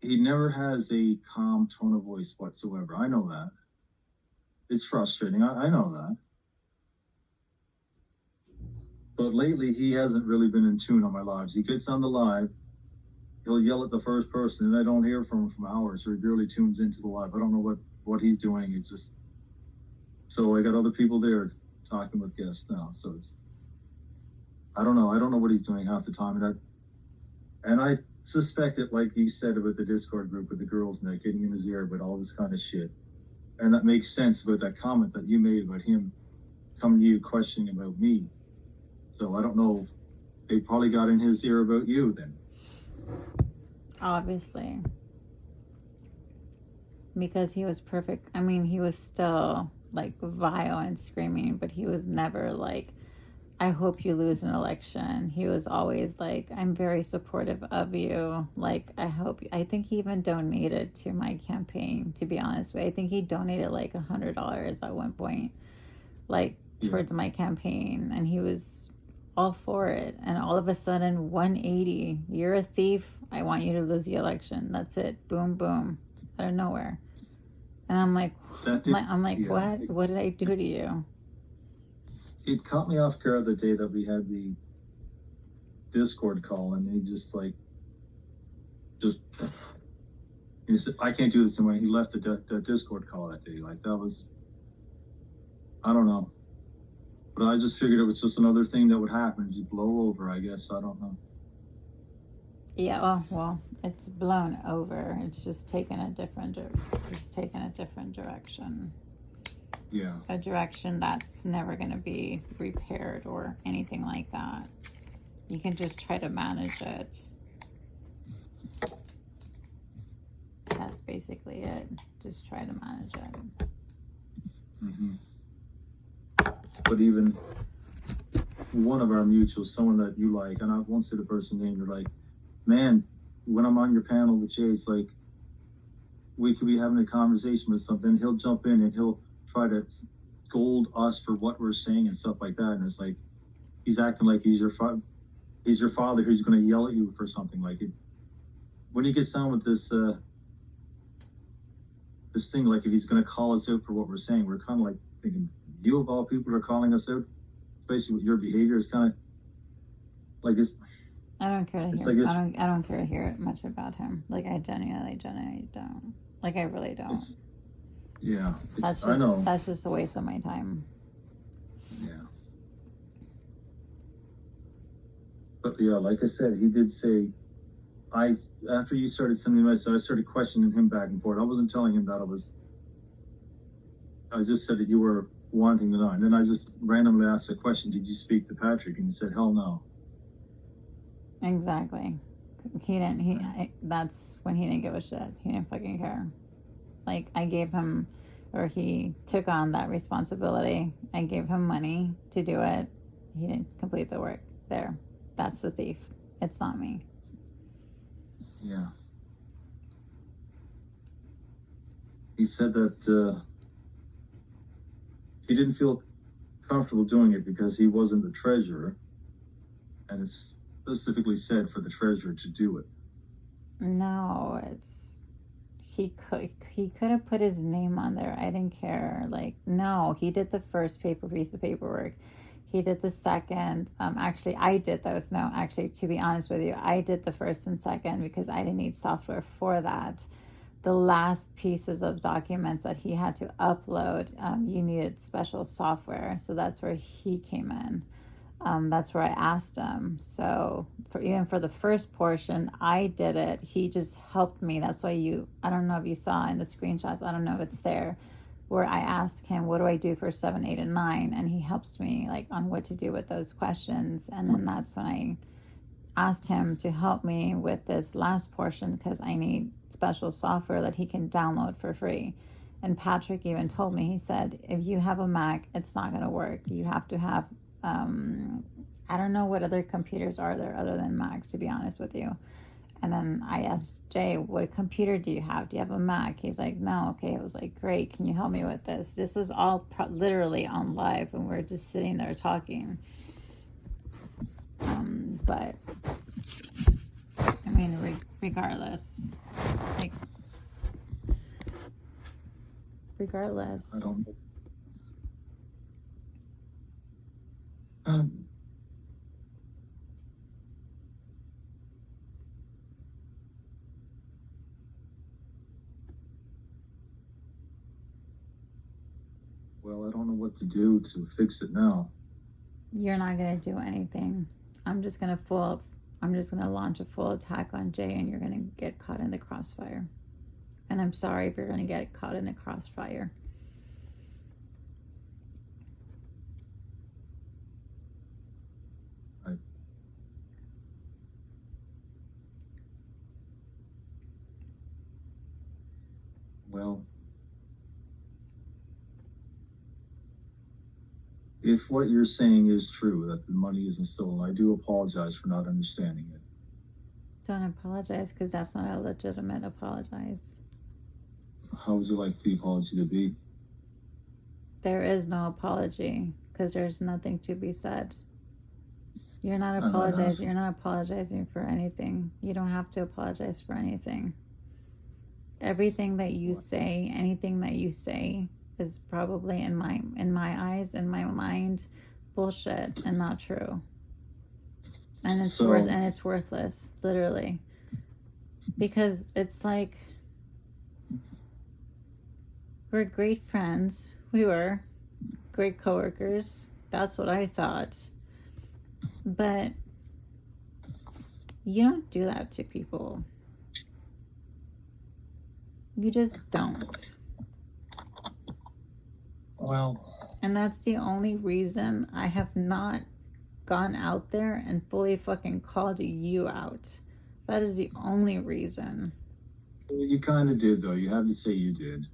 he never has a calm tone of voice whatsoever. I know that. It's frustrating. I know that. But lately, he hasn't really been in tune on my lives. He gets on the live, he'll yell at the first person, and I don't hear from him for hours, or he barely tunes into the live. I don't know what he's doing. It's just, so I got other people there talking with guests now. So I don't know. I don't know what he's doing half the time. And I suspect it, like you said about the Discord group with the girls and that getting in his ear about all this kind of shit. And that makes sense about that comment that you made about him coming to you questioning about me. So I don't know. They probably got in his ear about you then. Obviously. Because he was perfect. I mean, he was still like vile and screaming, but he was never like I hope you lose an election. He was always like, I'm very supportive of you. Like, I think he even donated to my campaign, to be honest with you. I think he donated like $100 at one point, like towards my campaign. And he was all for it. And all of a sudden, 180, you're a thief. I want you to lose the election. That's it. Boom, boom, out of nowhere. And I'm like, what did I do to you? It caught me off guard the day that we had the Discord call, and he he said, I can't do this anymore. He left the Discord call that day. Like, that was, I don't know. But I just figured it was just another thing that would happen, just blow over, I guess. I don't know. Yeah, well, it's blown over. It's just taken a different direction. Yeah. A direction that's never going to be repaired or anything like that. You can just try to manage it. That's basically it. Just try to manage it. Mm-hmm. But even one of our mutuals, someone that you like, and I won't say the person's name, you're like, man, when I'm on your panel with Jay, it's like, we could be having a conversation with something, he'll jump in and he'll try to scold us for what we're saying and stuff like that. And it's like, he's acting like he's your father who's going to yell at you for something. Like, when he gets down with this thing, like, if he's going to call us out for what we're saying, we're kind of like thinking, you of all people are calling us out, especially with your behavior. Is kind of like this. I don't care to hear. I don't care to hear much about him. Like, I genuinely don't. Like, I really don't. I know. That's just a waste of my time. Yeah. But yeah, like I said, he did say, after you started sending me a message, I started questioning him back and forth. I wasn't telling him that I just said that you were wanting to know. And then I just randomly asked a question, did you speak to Patrick? And he said, hell no. Exactly. That's when he didn't give a shit. He didn't fucking care. Like, he took on that responsibility. I gave him money to do it. He didn't complete the work. There. That's the thief. It's not me. Yeah. He said that he didn't feel comfortable doing it because he wasn't the treasurer, and it's specifically said for the treasurer to do it. No, he could have put his name on there. I didn't care. Like, no, he did the first piece of paperwork. He did the second. Actually, I did those. No, actually, to be honest with you, I did the first and second because I didn't need software for that. The last pieces of documents that he had to upload, you needed special software. So that's where he came in. That's where I asked him. So even for the first portion, I did it. He just helped me. That's why I don't know if you saw in the screenshots, I don't know if it's there, where I asked him, what do I do for 7, 8, and 9? And he helps me like on what to do with those questions. And then that's when I asked him to help me with this last portion because I need special software that he can download for free. And Patrick even told me, he said, if you have a Mac, it's not going to work. You have to have, I don't know what other computers are there other than Macs, to be honest with you. And then I asked Jay, what computer do you have? Do you have a Mac? He's like, no. Okay. I was like, great. Can you help me with this? This was all literally on live and we're just sitting there talking. But I mean, regardless, I don't. Well, I don't know what to do to fix it now. You're not gonna do anything. I'm just gonna launch a full attack on Jay, and you're gonna get caught in the crossfire. And I'm sorry if you're gonna get caught in the crossfire. Well, If what you're saying is true, that the money isn't stolen, I do apologize for not understanding it. Don't apologize, because that's not a legitimate apologize. How would you like the apology to be? There is no apology, because there's nothing to be said. You're not I'm not apologizing. asking. You're not apologizing for anything. You don't have to apologize for anything. Everything that you say, anything that you say, is probably in my eyes, in my mind, bullshit and not true. And it's it's worthless, literally. Because it's like, we're great friends. We were great coworkers. That's what I thought. But you don't do that to people. You just don't. Well, And that's the only reason I have not gone out there and fully fucking called you out. That is the only reason. you kind of did, though. You have to say you did.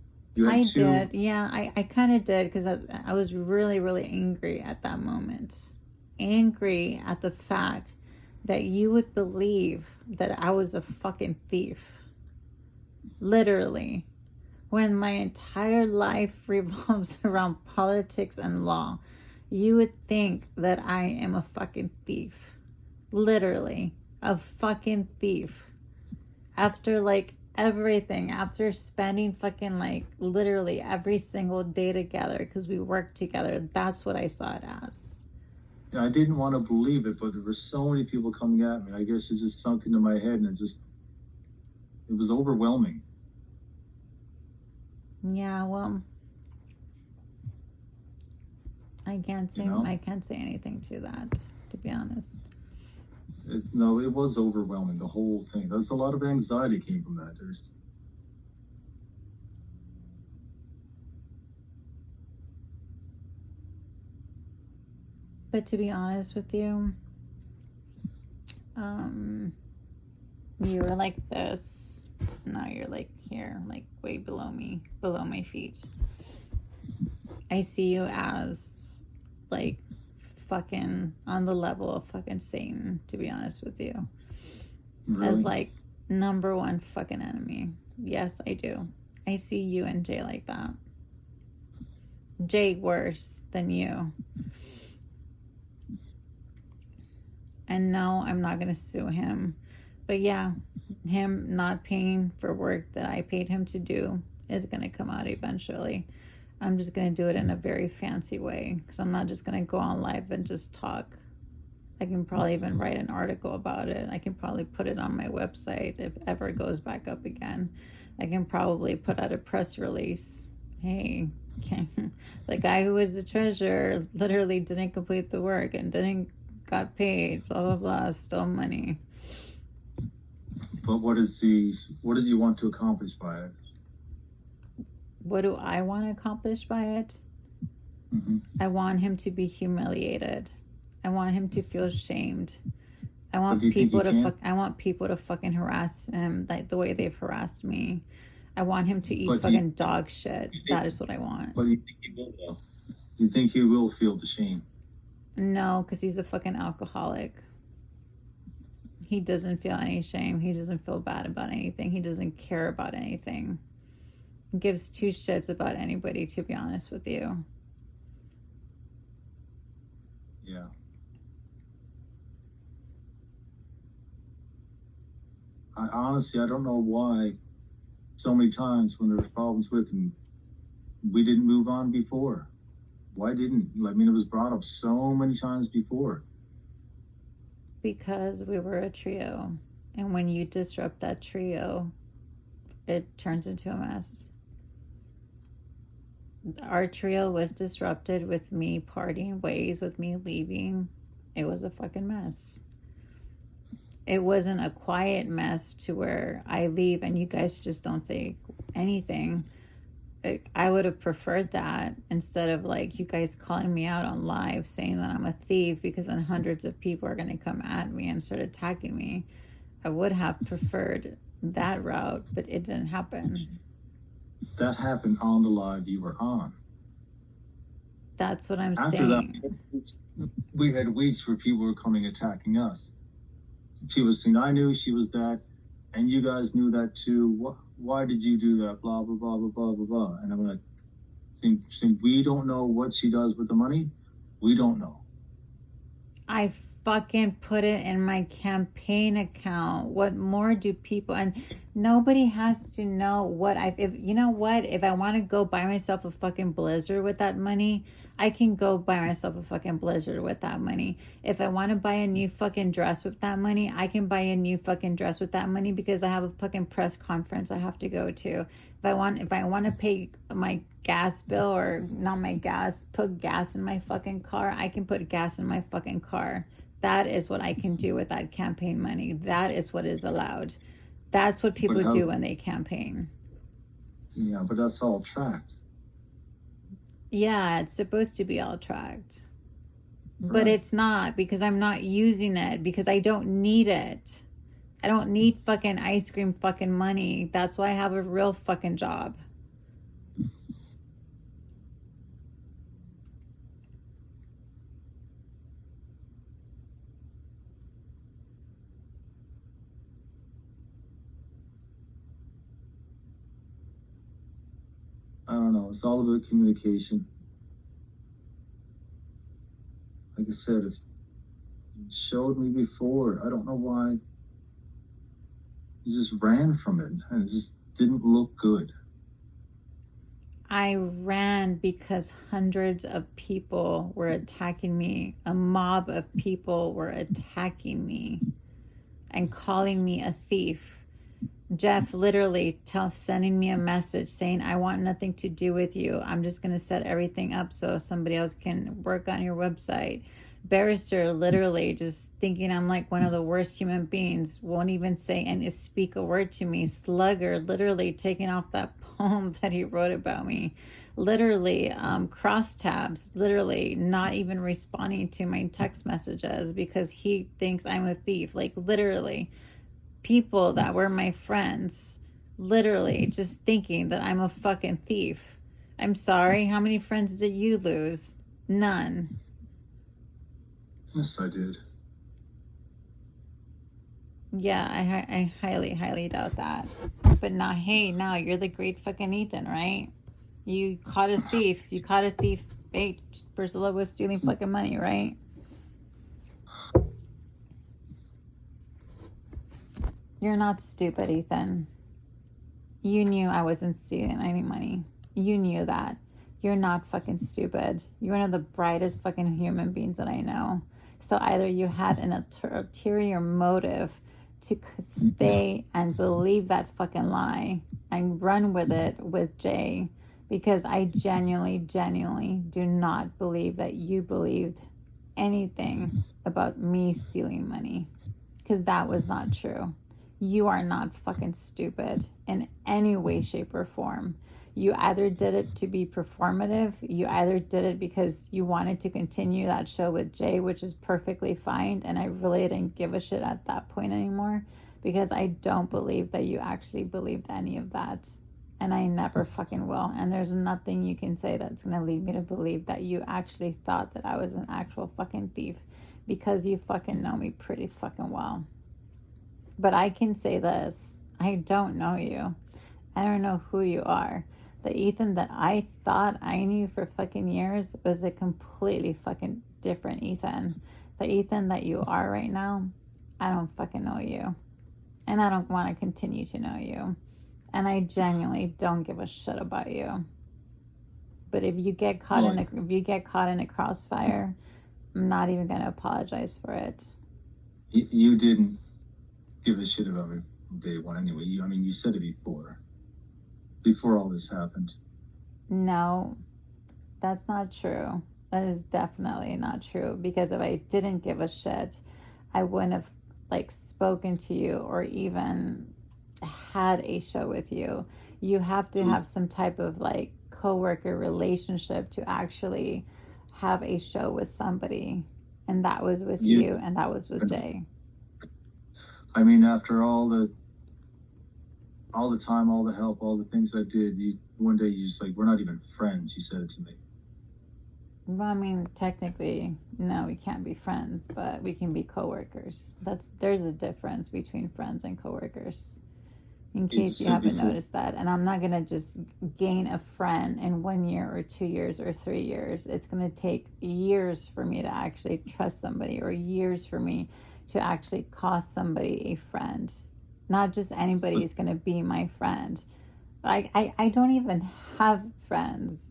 I did. Yeah, I kind of did, because I was really, really angry at that moment. Angry at the fact that you would believe that I was a fucking thief. Literally. When my entire life revolves around politics and law, you would think that I am a fucking thief. Literally. A fucking thief. After like everything, after spending fucking like literally every single day together, because we worked together, that's what I saw it as. I didn't want to believe it, but there were so many people coming at me. I guess it just sunk into my head, and it was overwhelming. Yeah, well, I can't say anything to that, to be honest. No, it was overwhelming, the whole thing. There's a lot of anxiety came from that. But to be honest with you, you were like this. Now you're like here, like way below me, below my feet. I see you as like fucking on the level of fucking Satan, to be honest with you. Really? As like number one fucking enemy. Yes, I do. I see you and Jay like that. Jay worse than you. And no, I'm not going to sue him. But yeah, him not paying for work that I paid him to do is going to come out eventually. I'm just going to do it in a very fancy way, because I'm not just going to go on live and just talk. I can probably even write an article about it. I can probably put it on my website if ever it goes back up again. I can probably put out a press release. Hey, the guy who was the treasurer literally didn't complete the work and didn't got paid, blah blah blah, stole money. But what does he want to accomplish by it? What do I want to accomplish by it? Mm-hmm. I want him to be humiliated. I want him to feel shamed. I want people to fucking harass him like the way they've harassed me. I want him to eat fucking dog shit. That is what I want. But do you think he will, though? Do you think he will feel the shame? No, because he's a fucking alcoholic. He doesn't feel any shame. He doesn't feel bad about anything. He doesn't care about anything. He gives two shits about anybody, to be honest with you. Yeah. I don't know why so many times when there was problems with him, we didn't move on before. Why didn't? I mean, it was brought up so many times before. Because we were a trio. And when you disrupt that trio, it turns into a mess. Our trio was disrupted with me parting ways, with me leaving. It was a fucking mess. It wasn't a quiet mess to where I leave and you guys just don't say anything. I would have preferred that, instead of like you guys calling me out on live saying that I'm a thief, because then hundreds of people are going to come at me and start attacking me. I would have preferred that route, but it didn't happen. That happened on the live you were on. That's what I'm After that, saying. we had weeks where people were coming attacking us. People saying, I knew she was that, and you guys knew that too. Why did you do that? Blah, blah, blah, blah, blah, blah, blah. And I'm like, saying, we don't know what she does with the money. We don't know. I fucking put it in my campaign account. What more do people, and nobody has to know what if you know what, if I want to go buy myself a fucking blizzard with that money, I can go buy myself a fucking blizzard with that money. If I want to buy a new fucking dress with that money, I can buy a new fucking dress with that money because I have a fucking press conference I have to go to. If I want to pay my gas bill, or not my gas, put gas in my fucking car, I can put gas in my fucking car. That is what I can do with that campaign money. That is what is allowed. That's what people do when they campaign. Yeah, but that's all tracked. Yeah, it's supposed to be all tracked. But it's not, because I'm not using it, because I don't need it. I don't need fucking ice cream fucking money. That's why I have a real fucking job. I don't know. It's all about communication. Like I said, it showed me before. I don't know why. You just ran from it, and it just didn't look good. I ran because hundreds of people were attacking me. A mob of people were attacking me and calling me a thief. Jeff literally sending me a message saying, I want nothing to do with you. I'm just going to set everything up so somebody else can work on your website. Barrister literally just thinking I'm like one of the worst human beings, won't even say and speak a word to me. Slugger literally taking off that poem that he wrote about me. Literally crosstabs, literally not even responding to my text messages because he thinks I'm a thief. Like literally people that were my friends literally just thinking that I'm a fucking thief. I'm sorry, how many friends did you lose? None. Yes, I did. Yeah, I highly, highly doubt that. But now, hey, now you're the great fucking Ethan, right? You caught a thief. You caught a thief. Hey, Priscilla was stealing fucking money, right? You're not stupid, Ethan. You knew I wasn't stealing any money. You knew that. You're not fucking stupid. You're one of the brightest fucking human beings that I know. So either you had an ulterior motive to stay and believe that fucking lie and run with it with Jay, because I genuinely, genuinely do not believe that you believed anything about me stealing money, because that was not true. You are not fucking stupid in any way, shape, or form. You either did it to be performative, you either did it because you wanted to continue that show with Jay, which is perfectly fine, and I really didn't give a shit at that point anymore, because I don't believe that you actually believed any of that, and I never fucking will, and there's nothing you can say that's gonna lead me to believe that you actually thought that I was an actual fucking thief, because you fucking know me pretty fucking well. But I can say this, I don't know you. I don't know who you are. The Ethan that I thought I knew for fucking years was a completely fucking different Ethan. The Ethan that you are right now, I don't fucking know you. And I don't want to continue to know you. And I genuinely don't give a shit about you. But if you get caught in a crossfire, I'm not even going to apologize for it. You didn't give a shit about me from day one anyway. You said it before all this happened. No, that's not true. That is definitely not true, because if I didn't give a shit, I wouldn't have like spoken to you or even had a show with you. You have to have some type of like coworker relationship to actually have a show with somebody, and that was with you and that was with Jay. After all the time, all the help, all the things I did, one day you just like, we're not even friends. You said it to me. Well, I mean, technically, no, we can't be friends, but we can be coworkers. There's a difference between friends and coworkers. In You case just you said haven't before. noticed that, and I'm not gonna just gain a friend in 1 year or 2 years or 3 years. It's gonna take years for me to actually trust somebody, or years for me to actually call somebody a friend. Not just anybody is gonna be my friend. I don't even have friends.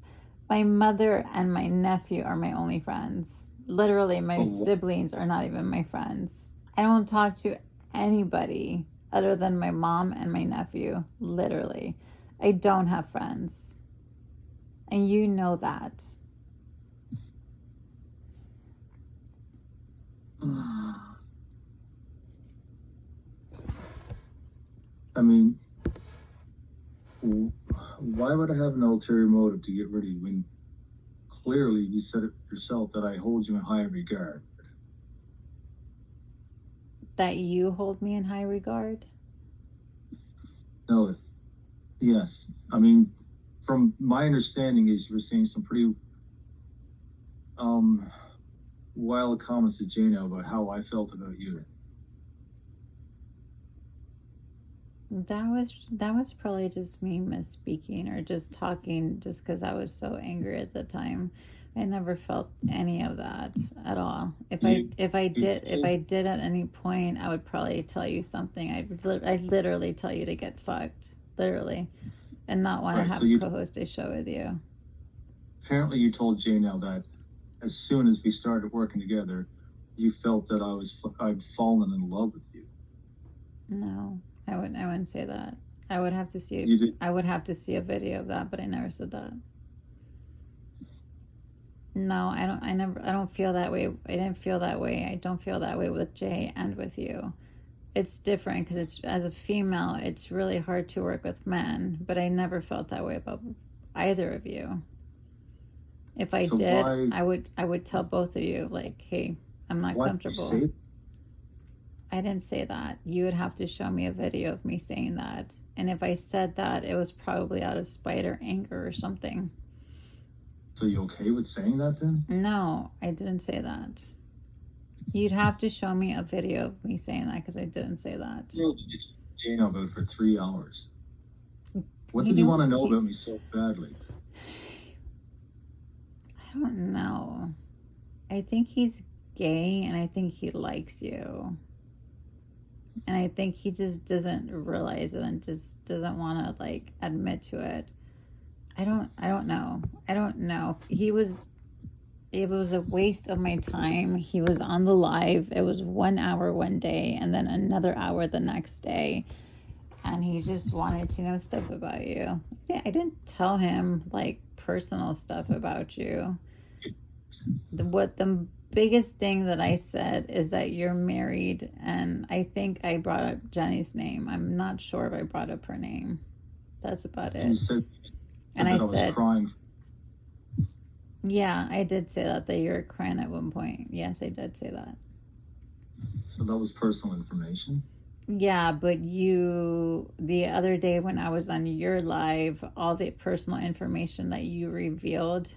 My mother and my nephew are my only friends. Literally, my But siblings are not even my friends. I don't talk to anybody other than my mom and my nephew. Literally. I don't have friends. And you know that. I mean, why would I have an ulterior motive to get rid of you when clearly you said it yourself that I hold you in high regard? That you hold me in high regard. No, yes. I mean, from my understanding is you were saying some pretty wild comments to Jane about how I felt about you. That was probably just me misspeaking, or just talking just because I was so angry at the time. I never felt any of that at all. If I You, if I you did if told, I did at any point, I would probably tell you something. I'd literally tell you to get fucked, literally, and not want to right, so have you co-host a show with you. apparently you told Jane now that as soon as we started working together, you felt that I'd fallen in love with you. No, I wouldn't say that. I would have to see You did. I would have to see a video of that, but I never said that. No, I don't feel that way. I didn't feel that way. I don't feel that way with Jay and with you. It's different because it's, as a female, it's really hard to work with men, but I never felt that way about either of you. If I So did, I would tell both of you, like, hey, I'm not why did you comfortable. say I didn't say that. You would have to show me a video of me saying that. And if I said that, it was probably out of spite or anger or something. so you okay with saying that then? No, I didn't say that. You'd have to show me a video of me saying that, because I didn't say that. Well, did you talk to Jane about for 3 hours? What He did you want to knows know he. about me so badly? I don't know. I think he's gay, and I think he likes you. And I think he just doesn't realize it and just doesn't want to, like, admit to it. I don't know. I don't know. It was a waste of my time. He was on the live. It was 1 hour one day and then another hour the next day. And he just wanted to know stuff about you. Yeah, I didn't tell him, like, personal stuff about you. What the biggest thing that I said is that you're married, and I think I brought up Jenny's name. I'm not sure if I brought up her name. That's about And you it. And said I that I was said, crying. yeah, I did say that you were crying at one point. Yes, I did say that. So that was personal information. Yeah, but you, the other day when I was on your live, all the personal information that you revealed,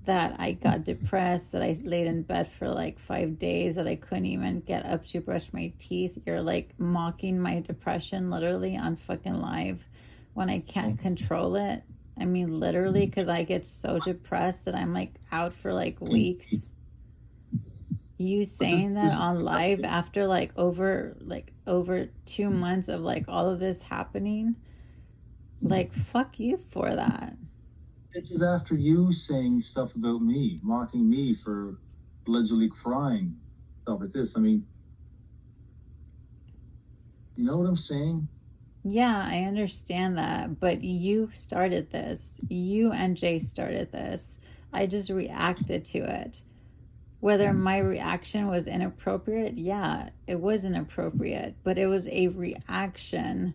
that I got depressed, that I laid in bed for like 5 days, that I couldn't even get up to brush my teeth. You're like mocking my depression literally on fucking live when I can't control it. I mean, literally, because I get so depressed that I'm like out for like weeks. You But this, saying that this is on live after over 2 months of like all of this happening, like, fuck you for that. this is after you saying stuff about me, mocking me for allegedly crying, stuff like this. I mean, you know what I'm saying? Yeah, I understand that, but you started this. You and Jay started this. I just reacted to it. Whether my reaction was inappropriate, yeah, it was inappropriate, but it was a reaction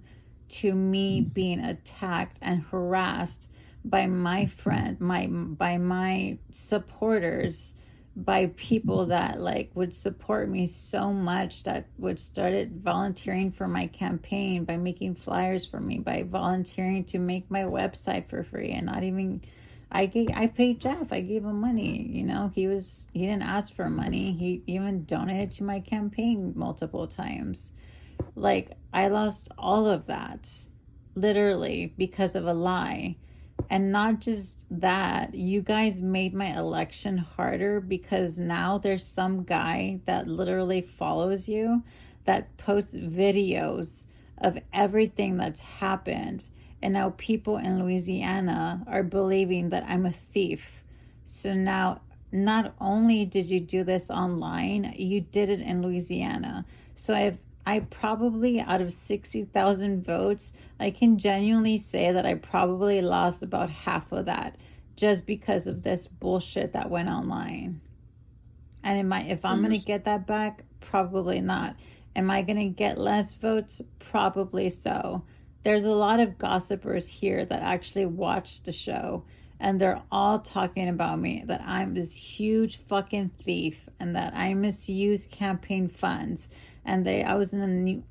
to me being attacked and harassed by my friend, by my supporters, by people that like would support me so much, that would started volunteering for my campaign, by making flyers for me, by volunteering to make my website for free, and not even I paid Jeff. I gave him money. You know, he didn't ask for money. He even donated to my campaign multiple times. Like, I lost all of that, literally, because of a lie. And not just that, you guys made my election harder because now there's some guy that literally follows you that posts videos of everything that's happened. And now people in Louisiana are believing that I'm a thief. So now, not only did you do this online, you did it in Louisiana. So I probably, out of 60,000 votes, I can genuinely say that I probably lost about half of that just because of this bullshit that went online. And if So I'm you're going to get that back? Probably not. Am I going to get less votes? Probably so. There's a lot of gossipers here that actually watch the show, and they're all talking about me, that I'm this huge fucking thief and that I misuse campaign funds. And I was in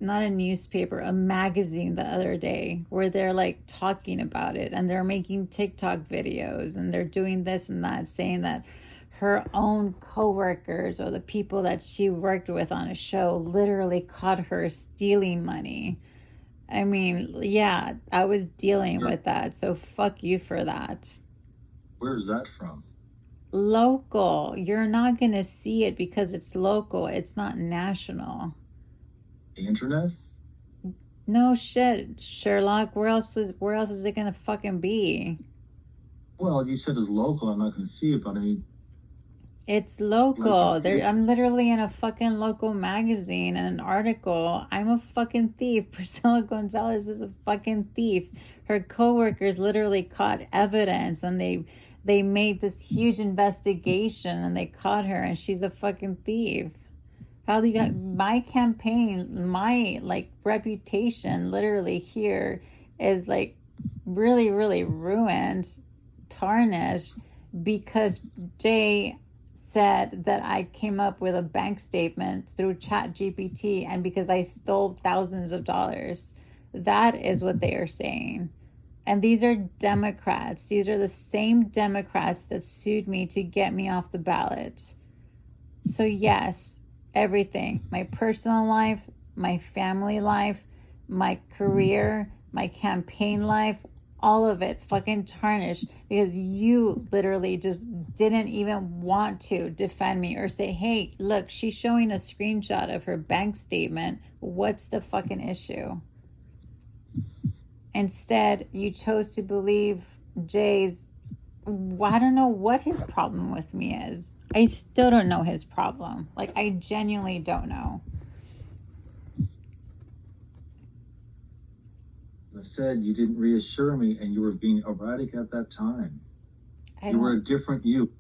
not a newspaper, a magazine the other day where they're like talking about it, and they're making TikTok videos, and they're doing this and that, saying that her own coworkers or the people that she worked with on a show literally caught her stealing money. I mean, yeah, I was dealing you're with that, so fuck you for that. where's that from? Local. You're not going to see it because it's local, it's not national. The internet? No shit, Sherlock. Where else is it going to fucking be? Well, you said it's local. I'm not going to see it, but I mean, It's you want to local. read There, it? I'm literally in a fucking local magazine and an article. I'm a fucking thief. Priscilla Gonzalez is a fucking thief. Her coworkers literally caught evidence, and they made this huge investigation, and they caught her, and she's a fucking thief. How do you got my campaign, my like reputation literally here is like really, really ruined, tarnished, because Jay said that I came up with a bank statement through Chat GPT, and because I stole thousands of dollars. That is what they are saying. And these are Democrats. These are the same Democrats that sued me to get me off the ballot. So, yes, everything, my personal life, my family life, my career, my campaign life, all of it fucking tarnished because you literally just didn't even want to defend me or say, hey, look, she's showing a screenshot of her bank statement. What's the fucking issue? Instead, you chose to believe Jay's. I don't know what his problem with me is. I still don't know his problem. Like, I genuinely don't know. I said you didn't reassure me, and you were being erratic at that time. I You were a don't. different you.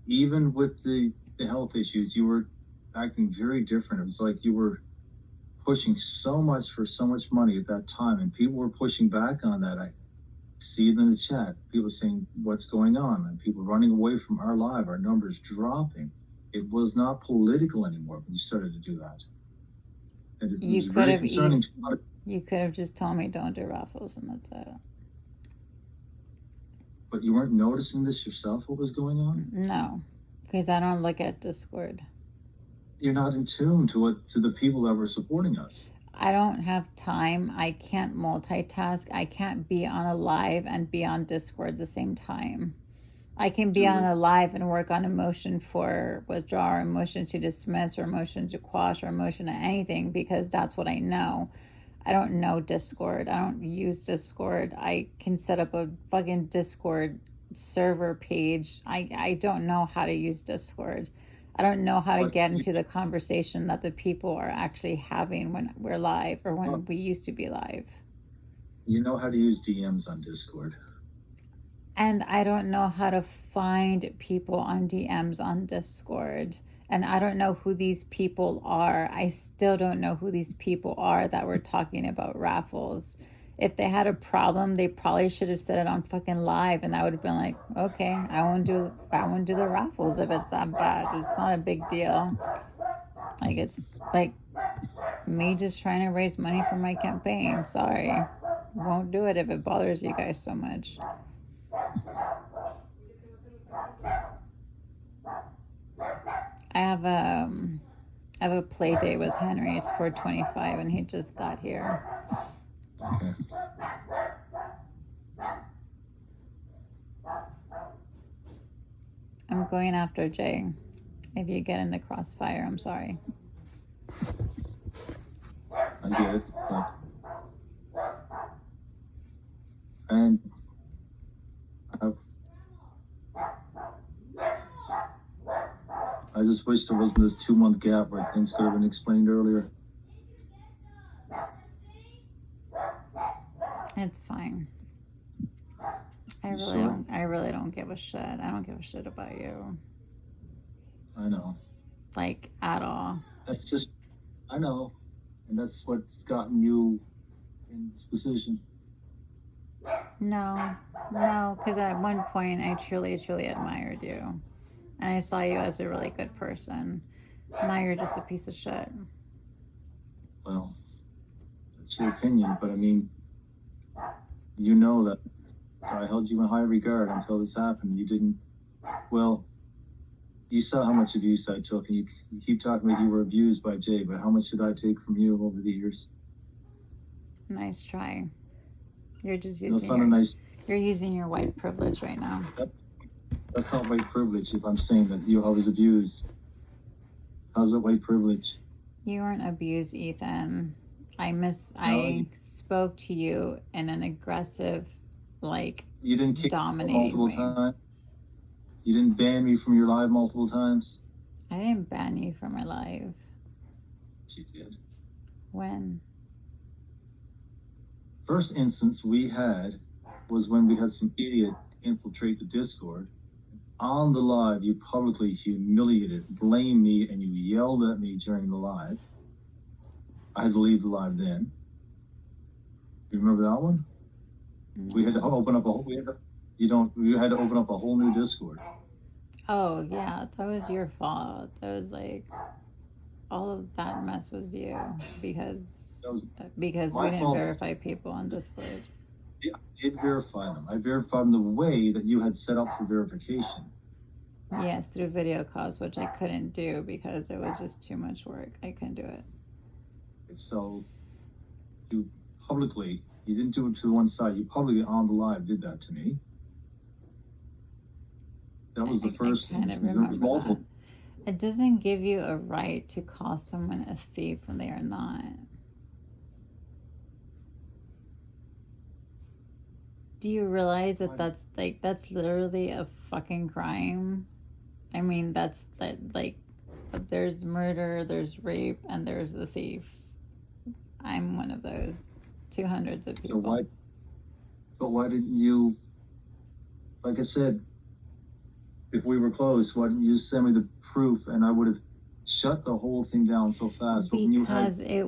Even with the health issues, you were acting very different. It was like you were pushing so much for so much money at that time, and people were pushing back on that. I see it in the chat. People saying, what's going on? And people running away from our live, our numbers dropping. It was not political anymore when you started to do that. And it You was could very have concerning eased. to a lot of. You could have just told me don't do raffles, and that's it. But you weren't noticing this yourself, what was going on? No, because I don't look at Discord. You're not in tune to the people that were supporting us. I don't have time. I can't multitask. I can't be on a live and be on Discord at the same time. I can be on Julie, a live and work on a motion for withdraw, or a motion to dismiss, or a motion to quash, or a motion to anything, because that's what I know. I don't know Discord. I don't use Discord. I can set up a fucking Discord server page. I don't know how to use Discord. I don't know how to but get into the conversation that the people are actually having when we're live or well, when we used to be live. you know how to use DMs on Discord. And I don't know how to find people on DMs on Discord. And I don't know who these people are. I still don't know who these people are that were talking about raffles. If they had a problem, they probably should have said it on fucking live, and I would have been like, okay, I won't do the raffles if it's that bad. It's not a big deal. Like, it's like me just trying to raise money for my campaign. Sorry. Won't do it if it bothers you guys so much. I have a play date with Henry. It's 4:25, and he just got here. Okay. I'm going after Jay. If you get in the crossfire, I'm sorry. I get it, but and I just wish there wasn't this 2-month gap where things could have been explained earlier. It's fine. I You really sure? don't. I really don't give a shit. I don't give a shit about you, I know. like at all. That's just, I know, and that's what's gotten you in this position. No, no, because at one point I truly, truly admired you, and I saw you as a really good person. Now you're just a piece of shit. Well, that's your opinion, but I mean, you know that I held you in high regard until this happened. You didn't, well, you saw how much abuse I took, and you keep talking about you were abused by Jay, but how much did I take from you over the years? Nice try. You're just No, it's using not a nice, you're using your white privilege right now. that's not white privilege if I'm saying that I was abused. How's it white privilege? You weren't abused, Ethan. I spoke to you in an aggressive, like, You didn't kick me dominating multiple way. times. You didn't ban me from your live multiple times. I didn't ban you from my live. You did. When? First instance we had was when we had some idiot infiltrate the Discord. On the live, you publicly humiliated, blamed me, and you yelled at me during the live. I had to leave the live then. You remember that one? No. We had to open up a whole. We had to open up a whole new Discord. Oh yeah, that was your fault. That was like all of that mess was you because we didn't fault. verify people on Discord. I did verify them. I verified them the way that you had set up for verification. Yes, through video calls, which I couldn't do because it was just too much work. I couldn't do it. So you didn't do it to one side. You publicly on the live did that to me. That was the first I kind of remember that. It doesn't give you a right to call someone a thief when they are not. Do you realize that that's literally a fucking crime? I mean, there's murder, there's rape, and there's a thief. I'm one of those 200s of people. But why didn't you, like I said, if we were close, why didn't you send me the proof and I would have shut the whole thing down so fast? Because it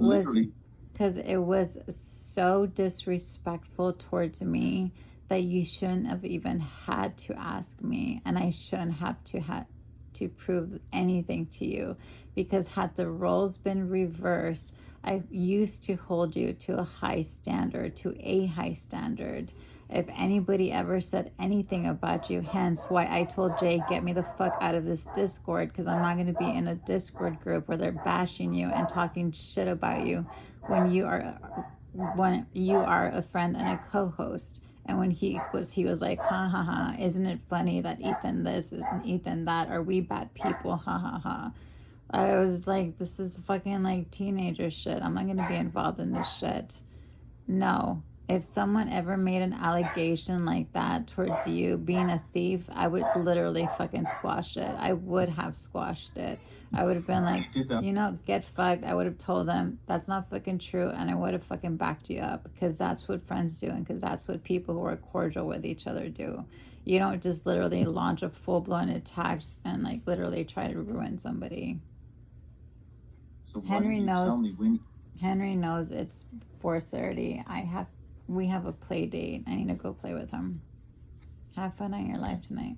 was so disrespectful towards me that you shouldn't have even had to ask me, and I shouldn't have to prove anything to you, because had the roles been reversed, I used to hold you to a high standard. If anybody ever said anything about you, hence why I told Jay, get me the fuck out of this Discord, because I'm not going to be in a Discord group where they're bashing you and talking shit about you when you are a friend and a co-host. And when he was like, ha ha ha, isn't it funny that Ethan this and Ethan that, are we bad people, ha ha ha. I was like, this is fucking like teenager shit. I'm not gonna be involved in this shit. No. If someone ever made an allegation like that towards you being a thief, I would literally fucking squash it. I would have squashed it. I would have been like, get fucked. I would have told them that's not fucking true, and I would have fucking backed you up, because that's what friends do, and because that's what people who are cordial with each other do. You don't just literally launch a full-blown attack and like literally try to ruin somebody. So Henry knows it's 4:30. We have a play date. I need to go play with him. Have fun on your live tonight.